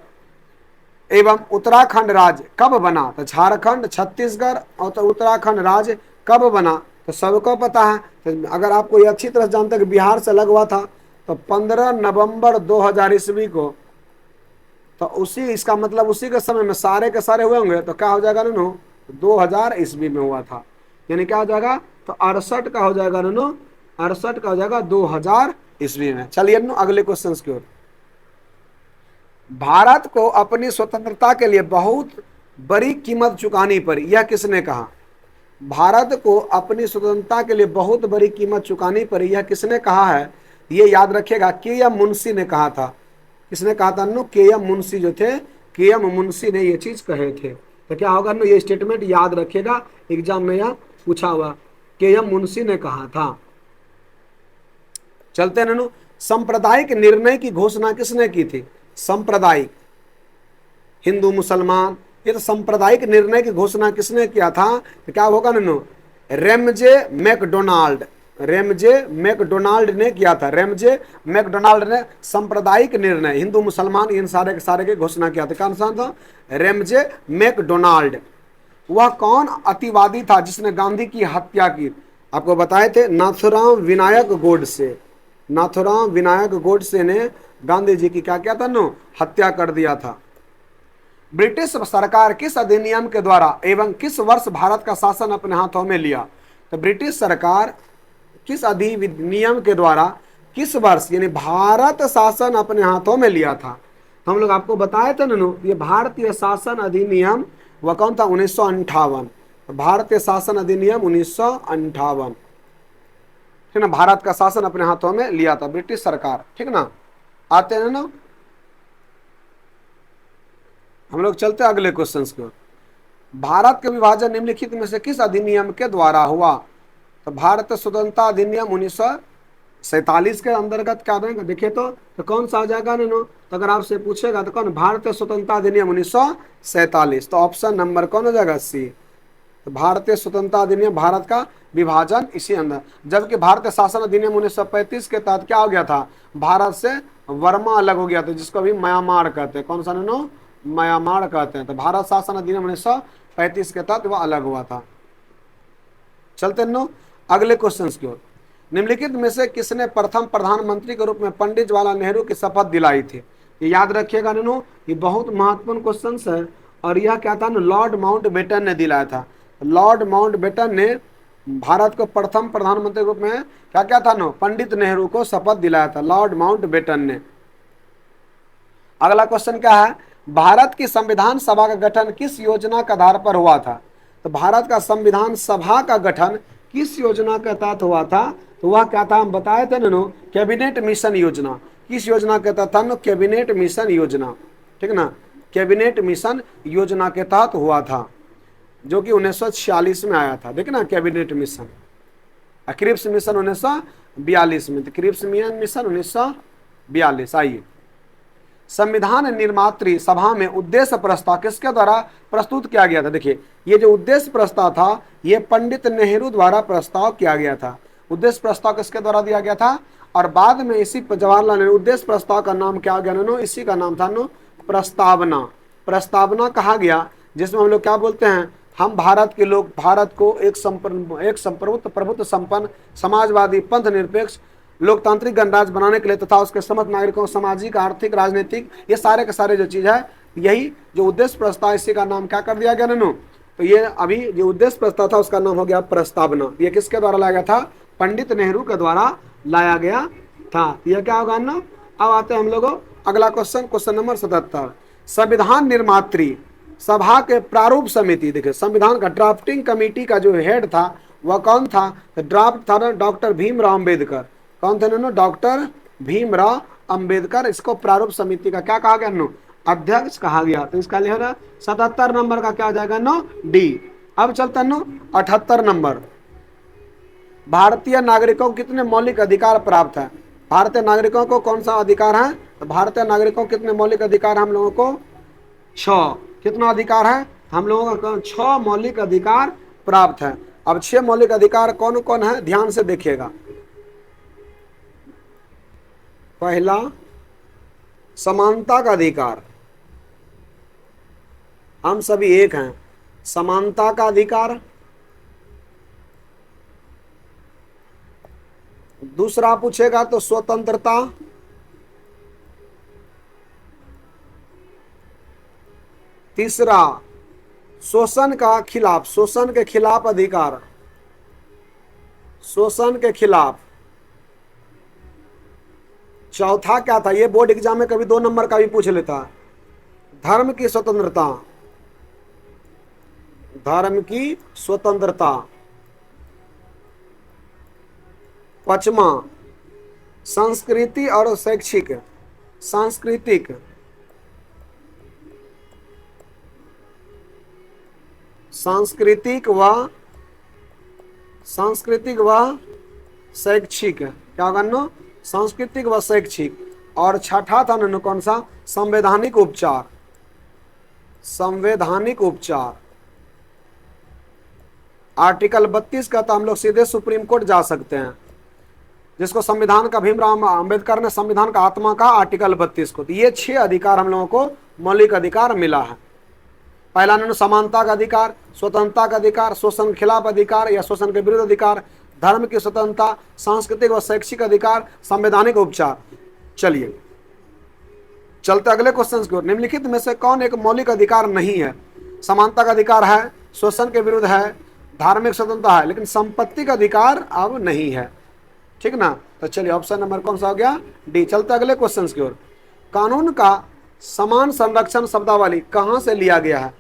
एवं उत्तराखंड राज्य कब बना? तो झारखंड, छत्तीसगढ़ और तो उत्तराखंड राज्य कब बना? तो सबको पता है। तो अगर आपको ये अच्छी तरह जानते हैं कि बिहार से अलग हुआ था तो 15 नवंबर 2000 ईस्वी को, तो उसी इसका मतलब उसी के समय में सारे के सारे हुए होंगे। तो क्या हो जाएगा नूनू? 2000 ईस्वी में हुआ था, यानी क्या हो जाएगा? तो 68 का हो जाएगा नूनू, 68 का हो जाएगा 2000 ईस्वी में। चलिए नूनू अगले क्वेश्चन की ओर। भारत को अपनी स्वतंत्रता के लिए बहुत बड़ी कीमत चुकानी पड़ी, यह किसने कहा? भारत को अपनी स्वतंत्रता के लिए बहुत बड़ी कीमत चुकानी पड़ी, यह किसने कहा है? ये याद रखिएगा, के एम मुंशी ने कहा था। किसने कहा था नु? के एम मुंशी जो थे, के एम मुंशी ने ये चीज कहे थे। तो क्या होगा नु? ये स्टेटमेंट याद रखिएगा, एग्जाम में यह पूछा हुआ, के एम मुंशी ने कहा था। चलते ननु। सांप्रदायिक निर्णय की घोषणा किसने की थी? सांप्रदायिक, हिंदू मुसलमान, ये तो सांप्रदायिक निर्णय की घोषणा किसने किया था? तो क्या होगा ननु? रेमजे मैकडोनाल्ड, रेमजे मैकडोनाल्ड ने किया था। रेमजे मैकडोनाल्ड ने सांप्रदायिक निर्णय, हिंदू मुसलमान इन सारे के सारे की घोषणा किया था। कौन सा था? Ramsay MacDonald. वह कौन अतिवादी था जिसने गांधी की हत्या की? आपको बताए थे, नाथुराम विनायक गोडसे। नाथुराम विनायक गोडसे ने गांधी जी की क्या किया था नो? हत्या कर दिया था। ब्रिटिश सरकार किस अधिनियम के द्वारा एवं किस वर्ष भारत का शासन अपने हाथों में लिया? तो ब्रिटिश सरकार किस अधिनियम के द्वारा किस वर्ष यानी भारत शासन अपने हाथों में लिया था? तो हम लोग आपको बताए थे ना, ये भारतीय शासन अधिनियम वह कौन था? 1958। भारतीय शासन अधिनियम 1958, ठीक ना। भारत का शासन अपने हाथों में लिया था ब्रिटिश सरकार, ठीक ना। आते हैं ना, हम लोग चलते हैं अगले क्वेश्चन को। भारत का विभाजन निम्नलिखित में से किस अधिनियम के द्वारा हुआ? तो भारत स्वतंत्रता अधिनियम 1947 के अंतर्गत क्या देंगे? देखिए तो कौन सा आ जाएगा ना? तो अगर आपसे पूछेगा तो कौन? भारतीय स्वतंत्रता अधिनियम 1947। तो ऑप्शन नंबर कौन हो जाएगा? सी। तो भारतीय स्वतंत्रता अधिनियम, भारत का विभाजन इसी अंदर। जबकि भारतीय शासन अधिनियम 1935 के तहत क्या हो गया था? भारत से वर्मा अलग हो गया था, जिसको अभी म्यांमार कहते हैं। कौन सा नो? म्यांमार कहते हैं। तो भारत शासन अधिनियम 1935 के तहत वह अलग हुआ था। चलते नो अगले क्वेश्चन की ओर। निम्नलिखित में से किसने प्रथम प्रधानमंत्री के रूप में पंडित जवाहरलाल नेहरू की शपथ दिलाई थी? ये याद रखिएगा नो, ये बहुत महत्वपूर्ण क्वेश्चन है। और यह क्या था? लॉर्ड माउंटबेटन ने दिलाया था। लॉर्ड माउंटबेटन ने भारत को प्रथम प्रधानमंत्री के रूप में क्या क्या था नो? पंडित नेहरू को शपथ दिलाया था लॉर्ड माउंटबेटन ने। अगला क्वेश्चन क्या है? भारत की संविधान सभा का गठन किस योजना के आधार पर हुआ था? तो भारत का संविधान सभा का गठन किस योजना के तहत हुआ था? तो वह क्या था? हम बताए थे नो, कैबिनेट मिशन योजना। किस योजना के तहत था? कैबिनेट मिशन योजना, ठीक ना। कैबिनेट मिशन योजना के तहत हुआ था, जो कि 1946 में आया था। देखना कैबिनेट मिशन। क्रिप्स मिशन 1942 में, तो क्रिप्स मिशन 1942। आइए, संविधान निर्मात्री सभा में उद्देश्य प्रस्ताव किसके द्वारा प्रस्तुत किया गया था? देखिए, ये जो उद्देश्य प्रस्ताव था ये पंडित नेहरू द्वारा प्रस्ताव किया गया था। उद्देश्य प्रस्ताव किसके द्वारा दिया गया था? और बाद में इसी जवाहरलाल नेहरू, उद्देश्य प्रस्ताव का नाम क्या गया नो? इसी का नाम था नो प्रस्तावना। प्रस्तावना कहा गया, जिसमें हम लोग क्या बोलते हैं? हम भारत के लोग भारत को एक प्रभुत्व संपन्न समाजवादी पंथ निरपेक्ष लोकतांत्रिक गणराज्य बनाने के लिए तथा उसके समस्त नागरिकों सामाजिक आर्थिक राजनीतिक ये सारे के सारे जो चीज है, यही जो उद्देश्य प्रस्ताव, इसी का नाम क्या कर दिया गया नो? तो ये अभी जो उद्देश्य प्रस्ताव था उसका नाम हो गया प्रस्तावना। ये किसके द्वारा लाया गया था? पंडित नेहरू के द्वारा लाया गया था। यह क्या होगा ना? अब आते हैं हम लोगों अगला क्वेश्चन, क्वेश्चन नंबर 77। संविधान निर्मात्री सभा के प्रारूप समिति, देखिए संविधान का ड्राफ्टिंग कमेटी का जो हेड था वह कौन था? तो ड्राफ्ट था ना डॉक्टर भीमराव अम्बेडकर। कौन थे नो? डॉक्टर भीमराव अम्बेडकर। इसको प्रारूप समिति का क्या कहा गया नो? अध्यक्ष कहा गया। तो इसका लिखा ना 77 नंबर का क्या हो जाएगा नो? डी। अब चलता नो 78 नंबर। भारतीय नागरिकों को कितने मौलिक अधिकार प्राप्त है? भारतीय नागरिकों को कौन सा अधिकार है? तो भारतीय नागरिकों को कितने मौलिक अधिकार हम लोगों को? 6। कितना अधिकार है? हम लोगों को 6 मौलिक अधिकार प्राप्त है। अब 6 मौलिक अधिकार कौन कौन है? ध्यान से देखिएगा। पहला समानता का अधिकार, हम सभी एक हैं, समानता का अधिकार। दूसरा पूछेगा तो स्वतंत्रता। तीसरा शोषण का खिलाफ, शोषण के खिलाफ अधिकार, शोषण के खिलाफ। चौथा क्या था, ये बोर्ड एग्जाम में कभी 2 नंबर का भी पूछ लेता, धर्म की स्वतंत्रता, धर्म की स्वतंत्रता। पांचवा संस्कृति और शैक्षिक, सांस्कृतिक, सांस्कृतिक व शैक्षिक, क्या करना, सांस्कृतिक व शैक्षिक। और छठा था ना कौन सा, संवैधानिक उपचार, संवैधानिक उपचार। आर्टिकल 32 का तो हम लोग सीधे सुप्रीम कोर्ट जा सकते हैं, जिसको संविधान का भीमराव अंबेडकर ने संविधान का आत्मा कहा, आर्टिकल 32 को। तो ये 6 अधिकार हम लोगों को मौलिक अधिकार मिला है। पहला नंबर समानता का अधिकार, स्वतंत्रता का अधिकार, शोषण के खिलाफ अधिकार या शोषण के विरुद्ध अधिकार, धर्म की स्वतंत्रता, सांस्कृतिक व शैक्षिक अधिकार, संवैधानिक उपचार। चलिए चलते अगले क्वेश्चन की ओर। निम्नलिखित में से कौन एक मौलिक अधिकार नहीं है? समानता का अधिकार है, शोषण के विरुद्ध है, धार्मिक स्वतंत्रता है, लेकिन संपत्ति का अधिकार अब नहीं है। ठीक ना, तो चलिए ऑप्शन नंबर कौन सा हो गया, डी। चलते अगले क्वेश्चन की ओर। कानून का समान संरक्षण शब्दावली कहां से लिया गया है?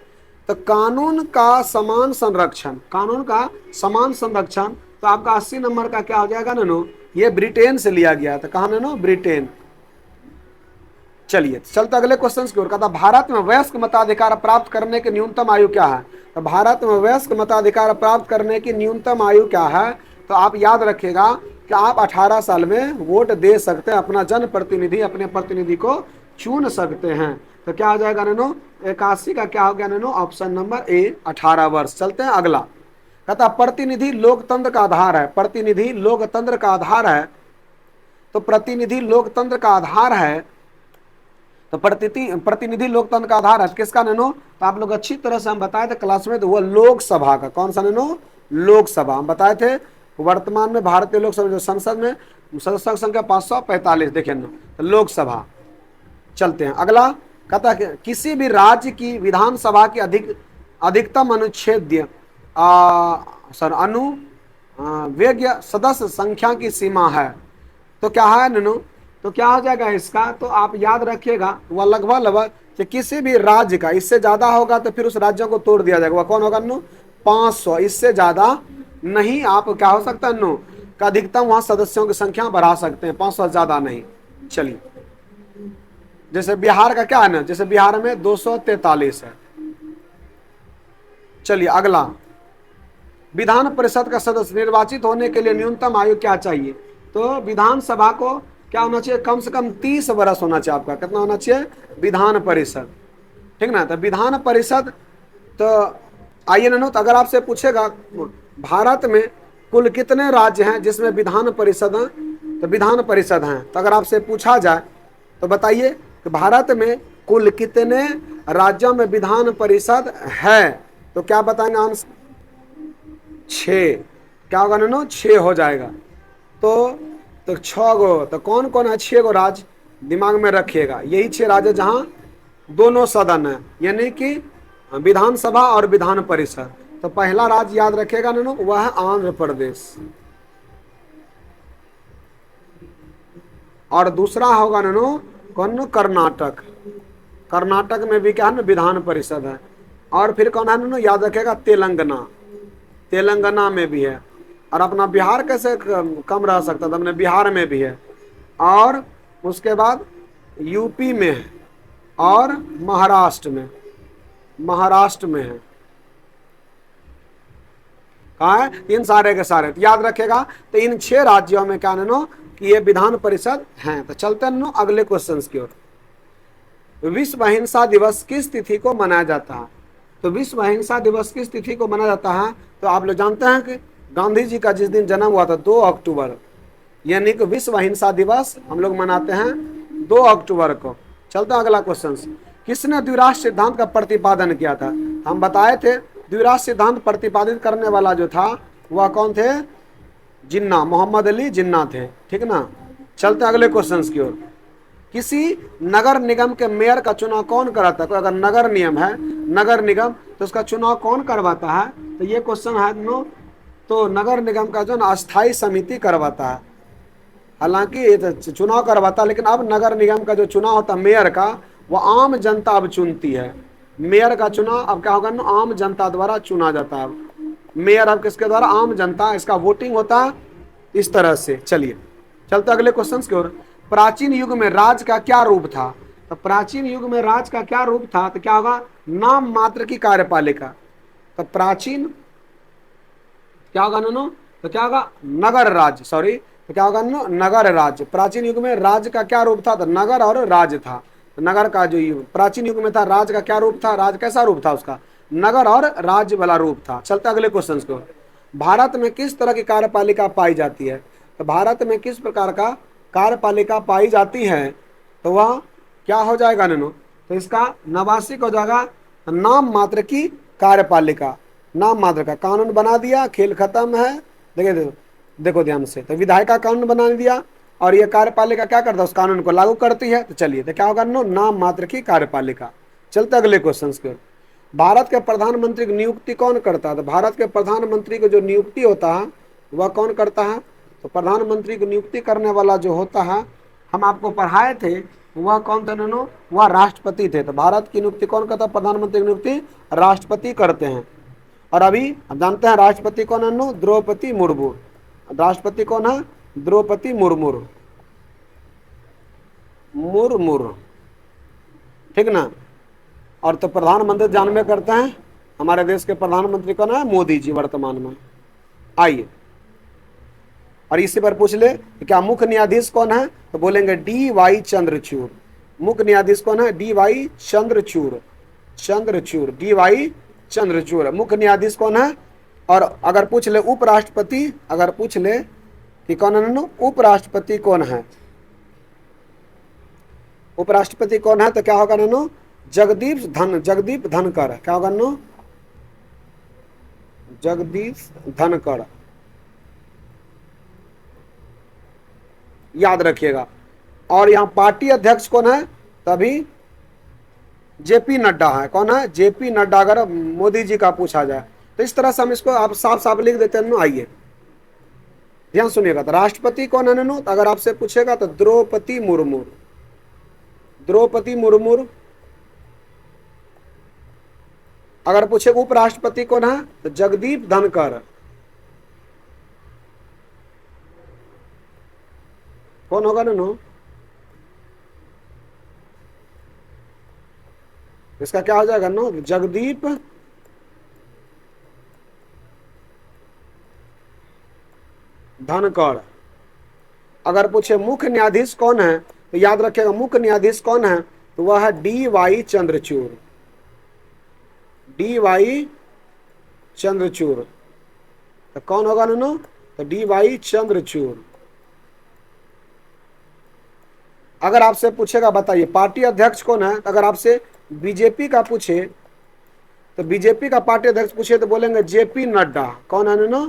तो कानून का समान संरक्षण, कानून का समान संरक्षण, तो आपका 80 नंबर का क्या हो जाएगा नैनो, ये ब्रिटेन से लिया गया था। कहां नैनो, ब्रिटेन। चलिए चलते अगले क्वेश्चन की ओर। कहता भारत में वयस्क मताधिकार प्राप्त करने की न्यूनतम आयु क्या है? तो भारत में वयस्क मताधिकार प्राप्त करने की न्यूनतम आयु क्या है? तो आप याद रखिएगा कि आप 18 साल में वोट दे सकते हैं, अपना जन प्रतिनिधि, अपने प्रतिनिधि को चुन सकते हैं। तो क्या हो जाएगा नैनो, 81 का क्या हो गया नैनो, ऑप्शन नंबर ए, 18 वर्ष। चलते हैं अगला। कहता प्रतिनिधि लोकतंत्र का आधार है, प्रतिनिधि लोकतंत्र का आधार है। तो प्रतिनिधि लोकतंत्र का आधार है, तो प्रतिनिधि लोकतंत्र का आधार है किसका नैनो? तो आप लोग अच्छी तरह से हम बताए थे क्लास में, तो वो लोकसभा का। कौन सा नैनो, लोकसभा। हम बताए थे वर्तमान में भारतीय लोकसभा जो संसद में सदस्यों की संख्या 545, देखिए ना, तो लोकसभा। चलते हैं अगला। कहता है किसी भी राज्य की विधानसभा की अधिकतम अनुच्छेद्य अनुवेज्य सदस्य संख्या की सीमा है। तो क्या है नैनो, तो क्या हो जाएगा इसका, तो आप याद रखिएगा वह लगभग कि किसी भी राज्य का इससे ज्यादा होगा तो फिर उस राज्यों को तोड़ दिया जाएगा। वह कौन होगा नैनो, 500, इससे ज्यादा नहीं। आप क्या हो सकता है नैनो, का अधिकतम वहां सदस्यों की संख्या बढ़ा सकते हैं, 500 ज्यादा नहीं। चलिए जैसे बिहार का क्या है ना, जैसे बिहार में 243 है। चलिए अगला। विधान परिषद का सदस्य निर्वाचित होने के लिए न्यूनतम आयु क्या चाहिए? तो विधानसभा को क्या होना चाहिए, कम से कम 30 वर्ष होना चाहिए। आपका कितना होना चाहिए, विधान परिषद। ठीक ना, तो विधान परिषद, तो आइए नैनो, तो अगर आपसे पूछेगा भारत में कुल कितने राज्य हैं जिसमें विधान परिषद है, तो विधान परिषद हैं। तो अगर आपसे पूछा जाए तो बताइए कि भारत में कुल कितने राज्यों में विधान परिषद है, तो क्या बताएंगे आंसर? 6। क्या होगा नैनो, 6 हो जाएगा। तो 6 गो, तो कौन कौन है 6 गो राज्य, दिमाग में रखिएगा। यही 6 राज्य जहां दोनों सदन है, यानी कि विधानसभा और विधान परिषद। तो पहला राज्य याद रखिएगा नैनो, वह है आंध्र प्रदेश। और दूसरा होगा नैनो कौन, कर्नाटक। कर्नाटक में भी क्या है ना, विधान परिषद है। और फिर कौन है नैनो, याद रखेगा तेलंगाना, तेलंगाना में भी है। और अपना बिहार कैसे कम रह सकता था, अपने बिहार में भी है। और उसके बाद यूपी में है, और महाराष्ट्र में, महाराष्ट्र में है। कहाँ है, इन सारे के सारे। तो याद रखेगा, तो इन 6 राज्यों में क्या नैनो, कि ये विधान परिषद हैं। तो चलते हैं नैनो अगले क्वेश्चन की ओर। विश्व अहिंसा दिवस किस तिथि को मनाया जाता है? तो विश्व अहिंसा दिवस किस तिथि को मनाया जाता है? तो आप लोग जानते हैं कि गांधी जी का जिस दिन जन्म हुआ था 2 अक्टूबर, यानी कि विश्व अहिंसा दिवस हम लोग मनाते हैं 2 अक्टूबर को। चलते हैं अगला क्वेश्चन। किसने द्विराष्ट्र सिद्धांत का प्रतिपादन किया था? हम बताए थे द्विराष्ट्र सिद्धांत प्रतिपादित करने वाला जो था वह कौन थे? जिन्ना, मोहम्मद अली जिन्ना थे। ठीक ना। चलते हैं अगले क्वेश्चन की ओर। किसी नगर निगम के मेयर का चुनाव कौन कराता है? तो अगर नगर नियम है, नगर निगम, तो उसका चुनाव कौन करवाता है? तो ये क्वेश्चन है नो। तो नगर निगम का जो ना अस्थायी समिति करवाता है। हालांकि ये तो चुनाव करवाता है, लेकिन अब नगर निगम का जो चुनाव होता है मेयर का, वो आम जनता अब चुनती है। मेयर का चुनाव अब क्या होगा ना, आम जनता द्वारा चुना जाता है। मेयर अब किसके द्वारा? आम जनता, इसका वोटिंग होता है इस तरह से। चलिए चलते अगले क्वेश्चन की ओर। प्राचीन युग में राज का क्या रूप था? तो प्राचीन युग में राज का क्या रूप था? तो क्या होगा? नाम मात्र की कार्यपालिका। तो प्राचीन क्या होगा नो? तो क्या होगा? नगर राज्य, सॉरी, तो क्या होगा नो? नगर राज्य। प्राचीन युग में राज्य का क्या रूप था? तो नगर और राज्य था। तो नगर का जो युग प्राचीन युग में था, राज्य का क्या रूप था? राज्य कैसा रूप था उसका? नगर और राज्य वाला रूप था। चलते अगले क्वेश्चन को। भारत में किस तरह की कार्यपालिका पाई जाती है? तो भारत में किस प्रकार का कार्यपालिका पाई जाती है? तो वह क्या हो जाएगा नैनो? तो इसका नवासिक हो जाएगा नाम मात्र की कार्यपालिका। नाम मात्र का कानून बना दिया, खेल खत्म है। देखिए देखो देखो ध्यान से, तो विधायक का कानून बना दिया और ये कार्यपालिका क्या करता है? उस कानून को लागू करती है। तो चलिए, तो क्या होगा नो? नाम मात्र की कार्यपालिका। चलते अगले क्वेश्चन के। भारत के प्रधानमंत्री की नियुक्ति कौन करता है? तो भारत के प्रधानमंत्री को जो नियुक्ति होता है वह कौन करता है? तो प्रधानमंत्री की नियुक्ति करने वाला जो होता है, हम आपको पढ़ाए थे, वह कौन थे नैनो? वह राष्ट्रपति थे। तो भारत की नियुक्ति कौन करता है? प्रधानमंत्री की नियुक्ति राष्ट्रपति करते हैं। और अभी हम जानते हैं राष्ट्रपति कौन है नो? द्रौपदी मुर्मू। राष्ट्रपति कौन है? द्रौपदी मुर्मू। मुर्मू, ठीक ना। और तो प्रधानमंत्री जानबे करते हैं हमारे देश के प्रधानमंत्री कौन है? मोदी जी वर्तमान में। आइए, और इसी पर पूछ ले क्या मुख्य न्यायाधीश कौन है? तो बोलेंगे DY चंद्रचूड़। मुख्य न्यायाधीश कौन है? DY चंद्रचूड़। चंद्रचूड़, DY चंद्रचूड़ मुख्य न्यायाधीश कौन है? और अगर पूछ ले उपराष्ट्रपति, अगर पूछ ले कि कौन है नो? उपराष्ट्रपति कौन है? उपराष्ट्रपति कौन है? तो क्या होगा नो? जगदीप धनखड़। क्या होगा नो? जगदीप धनखड़, याद रखिएगा। और यहाँ पार्टी अध्यक्ष कौन है? तभी JP नड्डा है। कौन है? JP नड्डा। अगर मोदी जी का पूछा जाए तो इस तरह से हम इसको आप साफ साफ लिख देते हैं। आइए ध्यान सुनिएगा। तो राष्ट्रपति कौन है नो? तो अगर आपसे पूछेगा तो द्रौपदी मुर्मू। द्रौपदी मुर्मू। अगर पूछे उपराष्ट्रपति कौन है? तो जगदीप धनखड़। कौन होगा नो? इसका क्या हो जाएगा नो? जगदीप धनखड़। अगर पूछे मुख्य न्यायाधीश कौन है, तो याद रखिएगा मुख्य न्यायाधीश कौन है? तो वह है DY चंद्रचूड़। DY चंद्रचूड़। तो कौन होगा नो? तो DY चंद्रचूड़। अगर आपसे पूछेगा बताइए पार्टी अध्यक्ष कौन है? अगर आपसे बीजेपी का पूछे, तो बीजेपी का पार्टी अध्यक्ष पूछे तो बोलेंगे JP नड्डा। कौन है नो?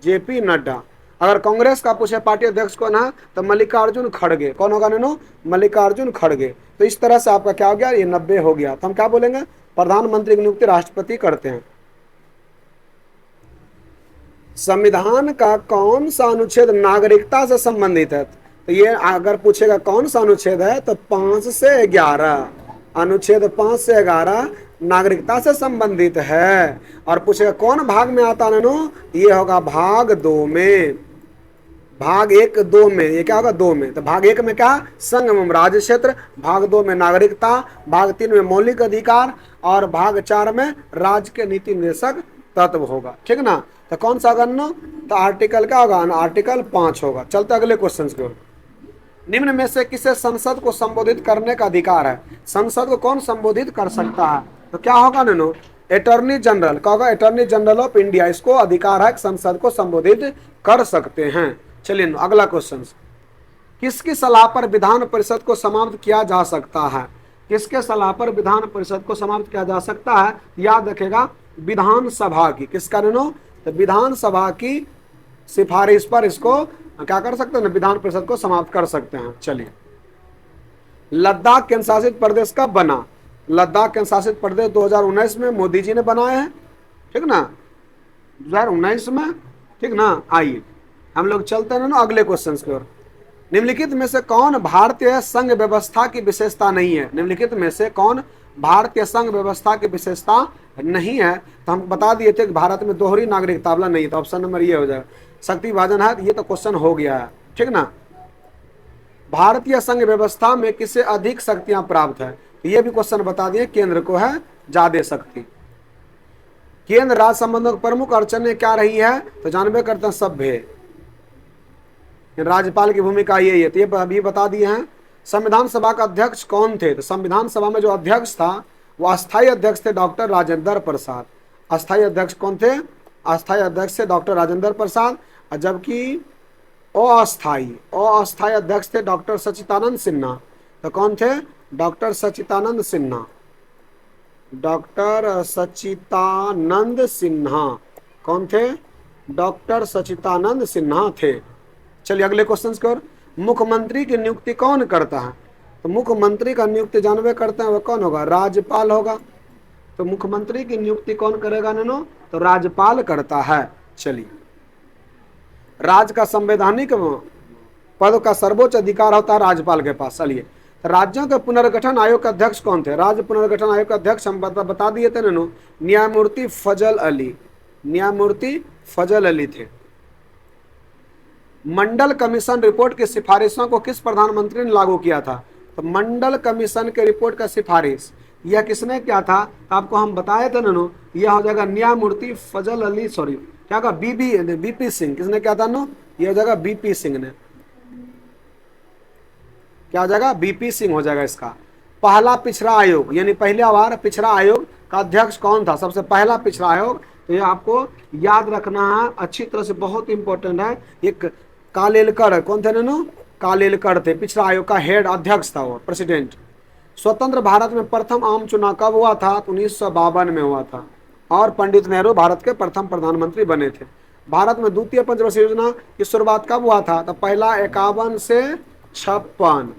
JP नड्डा। अगर कांग्रेस का पूछे पार्टी अध्यक्ष कौन है, तो मल्लिकार्जुन खड़गे। कौन होगा नो? मल्लिकार्जुन खड़गे। तो इस तरह से आपका क्या हो गया? ये 90 हो गया। तो हम क्या बोलेंगे? प्रधानमंत्री की नियुक्ति राष्ट्रपति करते हैं। संविधान का कौन सा अनुच्छेद नागरिकता से संबंधित है? तो ये अगर पूछेगा कौन सा अनुच्छेद है, तो 5 से 11। अनुच्छेद 5 से 11 नागरिकता से संबंधित है। और पूछेगा कौन भाग में आता है नो? ये होगा भाग 2 में। भाग 1 2 में ये क्या होगा? 2 में। तो भाग 1 में क्या? संघ एवं राज्य क्षेत्र। भाग 2 में नागरिकता। भाग 3 में मौलिक अधिकार। और भाग 4 में राज्य के नीति निर्देशक तत्व होगा। ठीक ना। तो कौन सा गणना? तो आर्टिकल क्या होगा? आर्टिकल 5 होगा। चलते अगले क्वेश्चन की ओर। निम्न में से किसे संसद को संबोधित करने का अधिकार है? संसद को कौन संबोधित कर सकता है? तो क्या होगा नो? Attorney general. क्या होगा? Attorney general of India. इसको अधिकार है संसद को संबोधित कर सकते हैं। चलिए अगला क्वेश्चन, किसकी सलाह पर विधान परिषद को समाप्त किया जा सकता है? किसके सलाह पर विधान परिषद को समाप्त किया जा सकता है? याद रखेगा विधानसभा की। किसका नो? तो विधानसभा की सिफारिश पर इसको क्या कर सकते हैं? विधान परिषद को समाप्त कर सकते हैं। चलिए, लद्दाख केंद्र शासित प्रदेश कब बना? लद्दाख केंद्र शासित प्रदेश 2019 में मोदी जी ने बनाए हैं, ठीक ना, 2019 में, ठीक ना। आइए हम लोग चलते हैं ना अगले क्वेश्चन की ओर। निम्नलिखित में से कौन भारतीय संघ व्यवस्था की विशेषता नहीं है? निम्नलिखित में से कौन भारतीय संघ व्यवस्था की विशेषता नहीं है? तो हम बता दिए थे कि भारत में दोहरी नागरिकता वाला नहीं, तो ऑप्शन नंबर ये हो जाएगा। शक्ति विभाजन है, ये तो क्वेश्चन हो गया है, ठीक ना। भारतीय संघ व्यवस्था में किसे अधिक शक्तियां प्राप्त है? ये भी क्वेश्चन बता दिए, केंद्र को है ज्यादा शक्ति। केंद्र राज्य संबंधों की प्रमुख अड़चने क्या रही है? तो जानबे करते हैं सभ्य, राज्यपाल की भूमिका यही है, तो ये अभी बता दिए हैं। संविधान सभा का अध्यक्ष कौन थे? तो संविधान सभा में जो अध्यक्ष था वो अस्थायी अध्यक्ष थे डॉक्टर राजेंद्र प्रसाद। अस्थायी अध्यक्ष कौन थे? अस्थायी अध्यक्ष थे डॉक्टर राजेंद्र प्रसाद, और जबकि अस्थायी अध्यक्ष थे डॉक्टर सच्चिदानंद सिन्हा। तो कौन थे? डॉक्टर सच्चिदानंद सिन्हा। डॉक्टर सच्चिदानंद सिन्हा कौन थे? डॉक्टर सच्चिदानंद सिन्हा थे। चलिए अगले क्वेश्चन की ओर। मुख्यमंत्री की नियुक्ति कौन करता है? तो मुख्यमंत्री का नियुक्ति जानवे करते हैं वह कौन होगा? राज्यपाल होगा। तो मुख्यमंत्री की नियुक्ति कौन करेगा नैनो? तो राज्यपाल करता है। चलिए, राज्य का संवैधानिक पद का सर्वोच्च अधिकार होता है राज्यपाल के पास। चलिए, राज्यों के पुनर्गठन आयोग के अध्यक्ष कौन थे? राज्य पुनर्गठन आयोग के अध्यक्ष हम बता दिए थे नैनो, न्यायमूर्ति फजल अली। न्यायमूर्ति फजल अली थे। मंडल कमीशन रिपोर्ट की सिफारिशों को किस प्रधानमंत्री ने लागू किया था? तो मंडल कमीशन के रिपोर्ट का सिफारिश यह किसने किया था? तो आपको हम बताए थे नो, यह हो जाएगा न्यायमूर्ति फजल अली, सॉरी क्या होगा, बीपी सिंह। किसने किया था नो? यह हो जाएगा बीपी सिंह ने। क्या हो जाएगा? बीपी सिंह हो जाएगा इसका। पहला पिछड़ा आयोग, यानी पहला बार पिछड़ा आयोग का अध्यक्ष कौन था? सबसे पहला पिछड़ा आयोग, तो ये आपको याद रखना है अच्छी तरह से, बहुत इंपॉर्टेंट है। एक कालेलकर कौन थे नैनो? कालेलकर थे, पिछड़ा आयोग का हेड अध्यक्ष था वो, प्रेसिडेंट। स्वतंत्र भारत में प्रथम आम चुनाव कब हुआ था? 1952 में हुआ था, और पंडित नेहरू भारत के प्रथम प्रधानमंत्री बने थे। भारत में द्वितीय पंचवर्षीय योजना की शुरुआत कब हुआ था? तो पहला 51 से 56,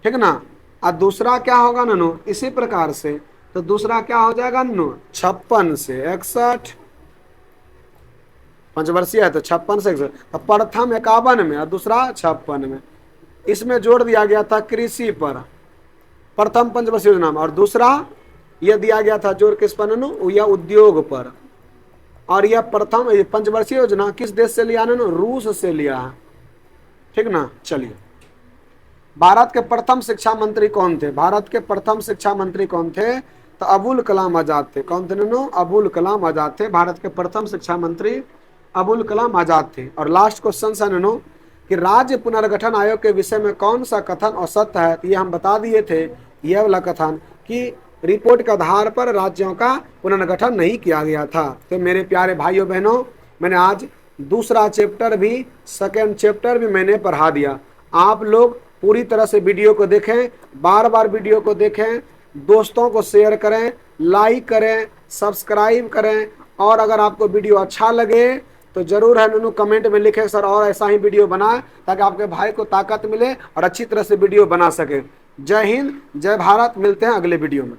ठीक ना। और दूसरा क्या होगा नैनो? इसी प्रकार से, तो दूसरा क्या हो जाएगा नैनो? 56 से 61, पंचवर्षीय है तो 56 से 61। तो प्रथम 51 में और दूसरा 56 में। इसमें जोड़ दिया गया था कृषि पर प्रथम पंचवर्षीय योजना में, और दूसरा यह दिया गया था जोड़ किस पर नैनो? यह उद्योग पर। और यह प्रथम पंचवर्षीय योजना किस देश से लिया नैनो? रूस से लिया है, ठीक ना। चलिए, भारत के प्रथम शिक्षा मंत्री कौन थे? भारत के प्रथम शिक्षा मंत्री कौन थे? तो अबुल कलाम आजाद थे। कौन थे नैनो? अबुल कलाम आजाद थे। भारत के प्रथम शिक्षा मंत्री अबुल कलाम आजाद थे। और लास्ट क्वेश्चन है नैनो कि राज्य पुनर्गठन आयोग के विषय में कौन सा कथन असत्य है? तो ये हम बता दिए थे, यह वाला कथन कि रिपोर्ट के आधार पर राज्यों का पुनर्गठन नहीं किया गया था। तो मेरे प्यारे भाइयों बहनों, मैंने आज दूसरा चैप्टर भी, सेकेंड चैप्टर भी मैंने पढ़ा दिया। आप लोग पूरी तरह से वीडियो को देखें, बार बार वीडियो को देखें, दोस्तों को शेयर करें, लाइक करें, सब्सक्राइब करें, और अगर आपको वीडियो अच्छा लगे तो जरूर है नूनू कमेंट में लिखें सर और ऐसा ही वीडियो बनाएं, ताकि आपके भाई को ताकत मिले और अच्छी तरह से वीडियो बना सके। जय हिंद, जय भारत, मिलते हैं अगले वीडियो में।